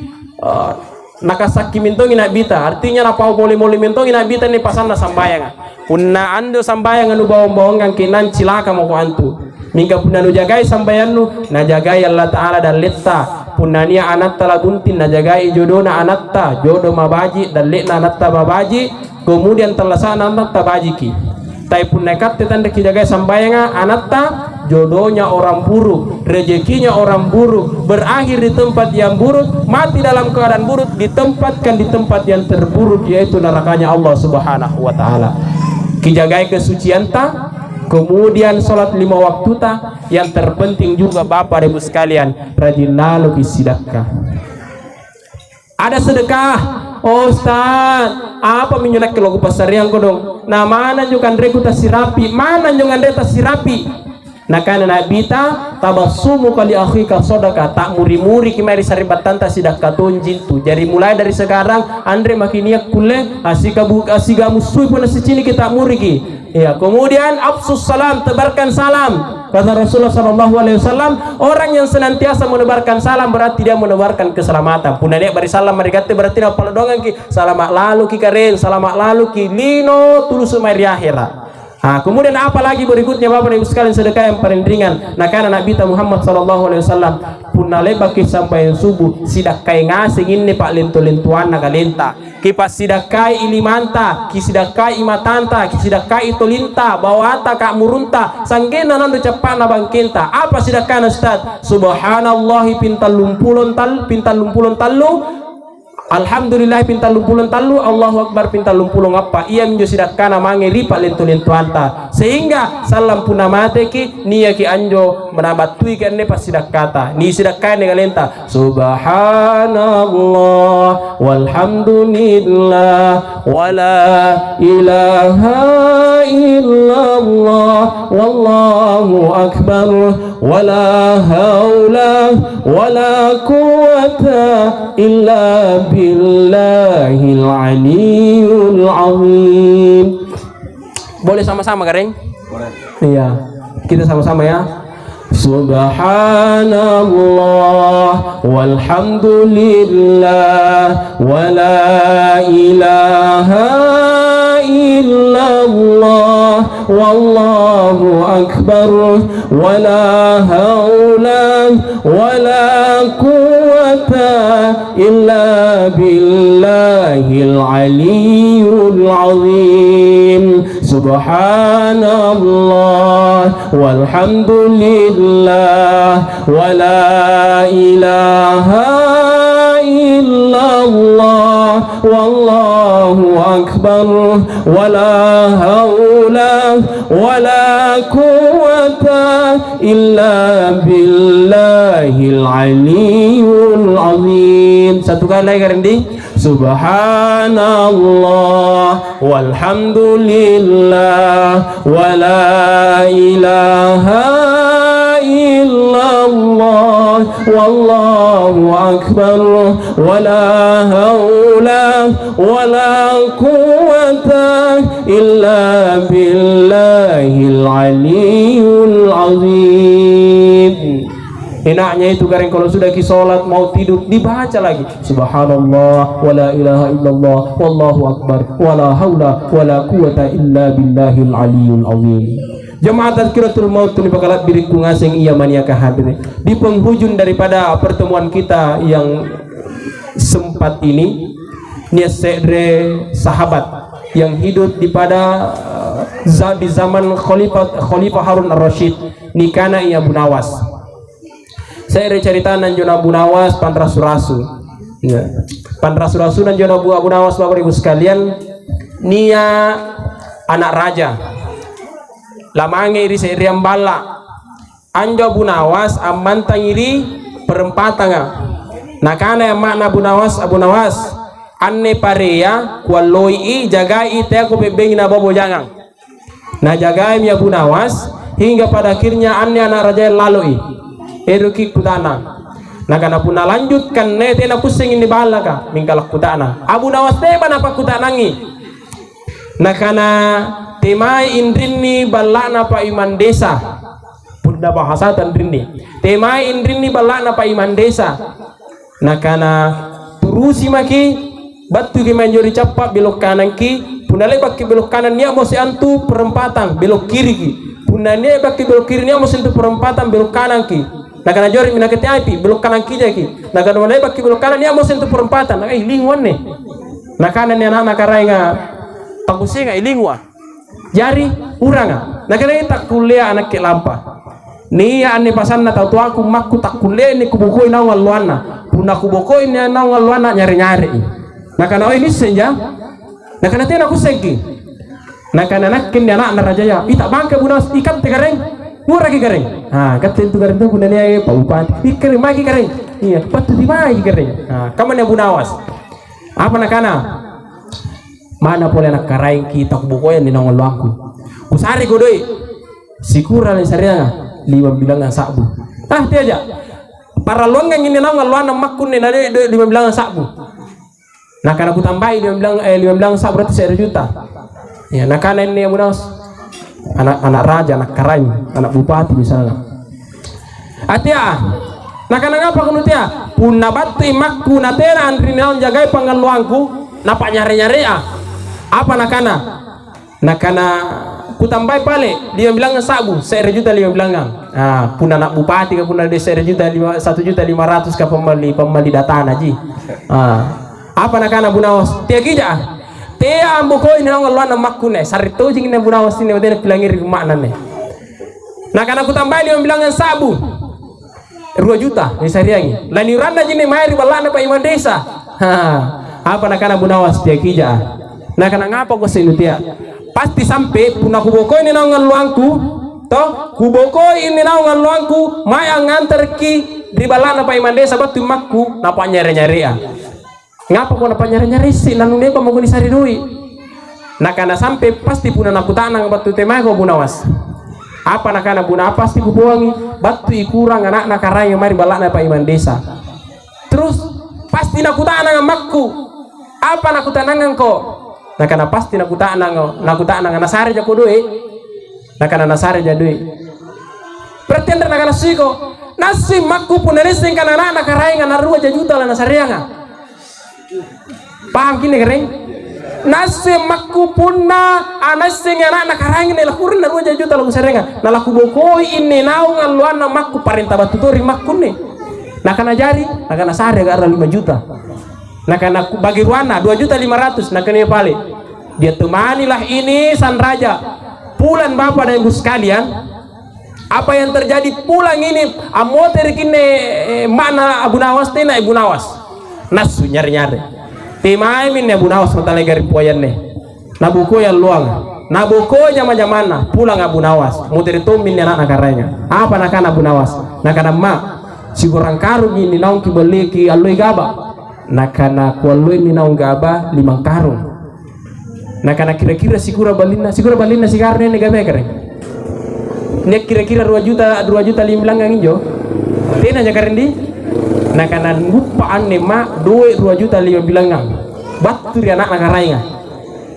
[SPEAKER 1] nakasaki mintongi nak bita. Artinya napau boleh mintongi nak bita ni pasan na sambayang. Punna ando sambayang anu bawang-bawang kang kinan cilaka mau antu. Mingga punna nu jagai sambayan nu na jagai Allah Taala dan letta. Punania anatta laguntin na jagai jodona anatta jodoh mabaji dan lekna anatta mabaji. Kemudian telasana anatta bajiki. Tai pun nekat tetanda ki jagai sambayanga anatta jodohnya orang buruk, rezekinya orang buruk, berakhir di tempat yang buruk, mati dalam keadaan buruk, ditempatkan di tempat yang terburuk, yaitu nerakanya Allah Subhanahu wa taala. Ki jagai kesucian ta, kemudian sholat 5 waktu ta, yang terpenting juga Bapak Ibu sekalian rajin lalu sedekah. Ada sedekah. Oh Ustaz, apa minyak kalau pasar yang kodong? Nah mana juga reku tasirapi, mana juga ande tasirapi? Nakana nabita tabassumu kali akhika sodaka, tak muri-muri kimari saribat tanta sidak katonjin tu. Jadi mulai dari sekarang Andre makiniak kule asiga musui pun sini kita muriki. Ya, kemudian afsus salam, tebarkan salam. Kata Rasulullah SAW, orang yang senantiasa menebarkan salam berarti dia menebarkan keselamatan. Puna dia bari salam mereka berarti apa dongan ki salamat lalu ki karen, salamat lalu ki lino tulus mari akhirat. Nah, kemudian apa lagi berikutnya Bapak Ibu sekalian, sedekah yang paling ringan. Nah, karena Nabi Muhammad SAW punna lebaki sampai subuh sidak kai ngasing ini Pak lentu-lentuan nagalenta. Kipas sidak kai ilimanta, ki sidak kai imatanta, ki sidak kai tolinta, bawata kak murunta, sanggena nandu cepat na bangkinta. Apa sidak kana Ustaz? Subhanallahi pintal lumpulon tallu. Alhamdulillah pintal lumpulun tallu, Allahu Akbar pintal lumpulun apa ia menjo sidak kana mange lipat lentu anta, sehingga salam puna mate ki niya ki anjo menabatui kan ne pas sidak kata ni sidak kana ngalenta subhanallah walhamdulillah wala ilaha illallah wallahu akbar wala haula wala quwata illa billahil aliyul azim. Boleh sama-sama Gareng? Boleh. Iya, kita sama-sama ya. Subhanallah walhamdulillah wala ilaha illallah wallahu akbar wala haula wala quwata illa billahil aliyul azim. Subhanallah walhamdulillah wala ilaha illallah wallahu akbar wala haula wala quwata illa billahil aliyul azim. Satu kali lagi Rendi. Subhanallah walhamdulillah wala ilaha illallah wallahu akbar wala haula wala quwata illa billahil aliyul azim. Enaknya itu Gareng kalau sudah sholat mau tidur dibaca lagi subhanallah wala ilaha illallah wallahu akbar wala haula wala quwata illa billahil aliyul azim. Jemaah Tazkiratul Maut ini bakalat biriku ngasing iya maniaka hadir di penghujung daripada pertemuan kita yang sempat ini. Nia sedre sahabat yang hidup di pada di zaman Khalifah Harun Ar-Rasyid nikana iya Abu Nawas. Saya cerita nan jona Abu Nawas panrasurasu. Ya. Panrasurasu nan jona Abu Nawas Bapak Ibu sekalian, nia anak raja. Lamange iri seriam bala. Anjo Abu Nawas amantang iri perempatan nga. Nakana yang makna Abu Nawas anne pareya kualoi jagai te aku bebeng na bobo jangang. Na jagai mi Abu Nawas hingga pada akhirnya anne anak raja laloi. Eruki kutana. Nakana puna lanjutkan nete na pusing ini bala ka mingkalak kutana. Abu Nawas te ba napa kutanangi. Nakana temai indrini balana pa iman desa. Punda bahasa tandrini. Temai indrini balana pa iman desa. Nakana turusi maki batu ki manjori capak belok kanan ki. Puna lebak ki belok kanan nia mosi antu perempatan belok kiri ki. Puna lebak ki belok kiri nia mosi antu perempatan belok kanan ki. Nakana jori minakati api belok kanan kija ki. Nakana lebak ki belok kanan nia mosi antu perempatan. Lingwan ne. Nakana ni anak karainga takusinga ilingwa. Jari uranga. Nakana tak kuliah anak ke lampa. Nia ane pasanna tau tu aku makku tak kuliah ni kubukoi na ngaluana. Puna kubukoi ni na ngaluana nyari-nyari. Nakana ini senja. Nakana tena kusengki. Nakana nakin ni anak raja ya. Ita bangka bunas ikan te gareng. Murah ki gareng. Ah, kata itu gareng tu puna ni ay paupat. Ikan magi gareng. Iya, patu di magi gareng. Ah, kaman ya bunawas. Apa nakana? Mana boleh nak karaing kita kubukoy ni nongol aku. Usari ko doi. Sikura ni sarianga. lima bilangan sabu. Dia aja para luangan ini nang luan makun ni nade 5 bilangan sabu. Nah karena aku tambahi 5 bilangan sabu berarti 1 juta. Ya, nah karena ini Abu Nawas anak raja, anak karain, anak bupati misalnya. Atia, nah karena ngapa kuno tia? Punna batu imakku natena andri naon jagai pangaluangku, napa nyari apa nakana? Nakana ku tambahi pale 5 bilangan sabu 1 juta 5 bilangan. Punna anak bupati ka punna de 1 juta 1 juta 500 ka pembeli data naji. Apa nakana Abu Nawas? Tia kija. Tia ambuko ini nang luan makku ne sarito jing ne Abu Nawas ini wadene pilangir makna ne. Nah karena ku tambahi 5 bilangan sabu 2 juta ni sariangi. Lani randa jine mairi balana pa iman desa. Apa nakana Abu Nawas tia kija. Nah karena ngapa ko sinu tia? Pasti sampai punna kuboko ini nang luangku toh kuboko ini nang luangku maya nganter ki di balana pa iman desa batu makku napa nyari-nyari ngapa ko napa nyari-nyari si nanu ne pa mo ni sari doi. Nah karena sampai pasti punna naku tanang batu temai ko Abu Nawas. Apa nakana buna pasti kubuangi batu ikurang anak nakarai mari balana pa iman desa. Terus pasti naku tanang makku. Apa naku tanangan ko? Nah karena pasti naku tanang nasare jako doi. Nah karena nasare jadoi. Berarti anda nakana siko nasi makku pun resing kana anak nakarai ngana 2 juta lah nasareanga. Paham kini kering? Nasi makku punna anasing anak nakarai ngana lakurin 2 juta lagu sarenga. Nah laku bokoi ini naung aluan makku parenta batu tori makku nih. Nah kana jari, nah kana sare ga 5 juta. Nah karena bagi ruana 2.500.000 nah kena pale dia temanilah ini sang raja pulang bapak dan ibu sekalian. Apa yang terjadi pulang ini amoter kini mana Abu Nawas tena Abu Nawas nasu nyari-nyari timai min Abu Nawas matale garing poyan nih nabuko yang luang nabuko zaman-zamana pulang Abu Nawas moter itu min anak nakaranya apa nakana Abu Nawas nakana ma si kurang karung ini naung kibeli ki aloi gaba nakana kualoi ni naung gaba 5 karung. Nakana kira-kira sikura balina si karne ne gabe kare. Ne kira-kira 2 juta 5 bilangan ijo. Tena nya karendi. Nakana lupa anne ma 2 juta 5 bilangan. Batu ri anak nakarainga.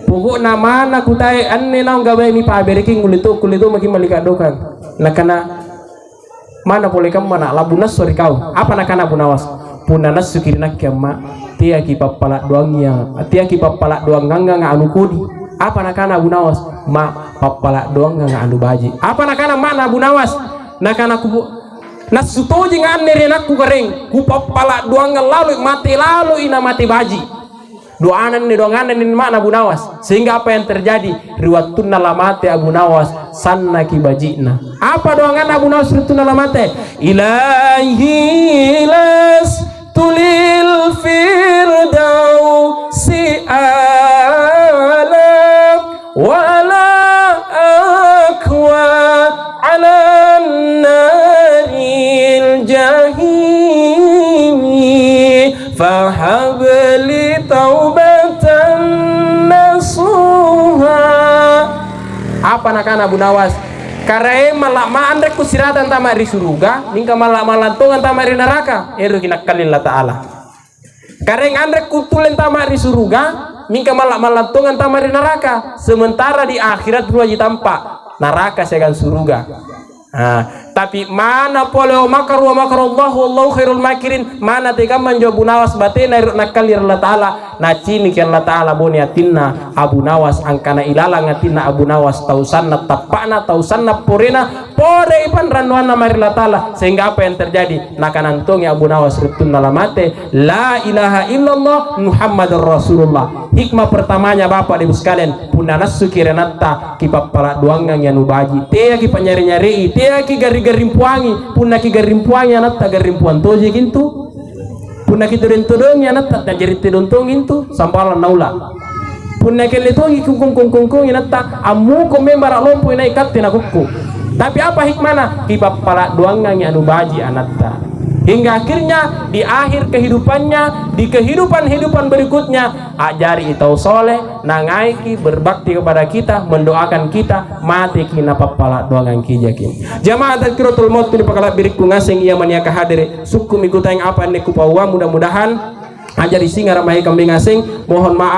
[SPEAKER 1] Pokokna mana kutai anne naung gabe mi pa bereki kulito maki malika dokan. Nakana mana boleh kamu mana labunas sori kau. Apa nakana Abu Nawas? Punana sukirna kiamma tia ki papala doang nganga anu kudi. Apa nakana Abu Nawas? Ma papala doang nganga anu baji. Apa nakana mana Abu Nawas? Nakana ku nasutoji nganne renaku gareng ku papala doang lalu ina mati baji. Doanan ni doangan ni mana Abu Nawas sehingga apa yang terjadi riwatun lamate Abu Nawas sanna ki bajina. Apa doangan Abu Nawas riwatun lamate ilahi las tulil firdausi alam wala akwa ala naril jahimi fahabli taubatan nasuha. Apa nakana Abu Nawas? Karena malak andrek kusiratan tamari suruga, ningka malak malantungan tamari neraka. Eru kinakalil Allah Ta'ala. Karena andrek kutulen tamari suruga, ningka malak malantungan tamari neraka. Sementara di akhirat dua tampak neraka segan suruga. Tapi mana pole makar wa makar Allah wallahu khairul makirin. Mana tega menjawab Abu Nawas batena nakalir Allah Ta'ala. Nacini ke Allah Ta'ala boni atinna Abu Nawas angkana ilalang atinna Abu Nawas tausanna tapana tausanna porena pore ipan ranuana mari Allah Ta'ala. Sehingga apa yang terjadi nakanantongi Abu Nawas rutun nalamate la ilaha illallah Muhammadur Rasulullah. Hikmah pertamanya Bapak Ibu sekalian punanasu kirenata kipapala duangang yang ubaji tea ki panyari-nyari tea ki gari-garimpuangi punna ki garimpuangi anatta garimpuan toje gintu punna ki tudon-tudongi anatta jadi tudon gintu sampala naula punna ki letongi kungkung anatta amuko membara lompo inai katte na kukku. Tapi apa hikmana kipapala duangang yang ubaji anatta hingga akhirnya di akhir kehidupannya, di kehidupan berikutnya, ajari itau soleh, nangaiki, berbakti kepada kita, mendoakan kita, mati kina papala doangan kijakin. Jamaah tadzkiratul maut di pakala birikku ngasing ia mania kahadiri suku mikuta yang apa ini kupawa, mudah-mudahan ajari singar mahi kambing ngasing, mohon maaf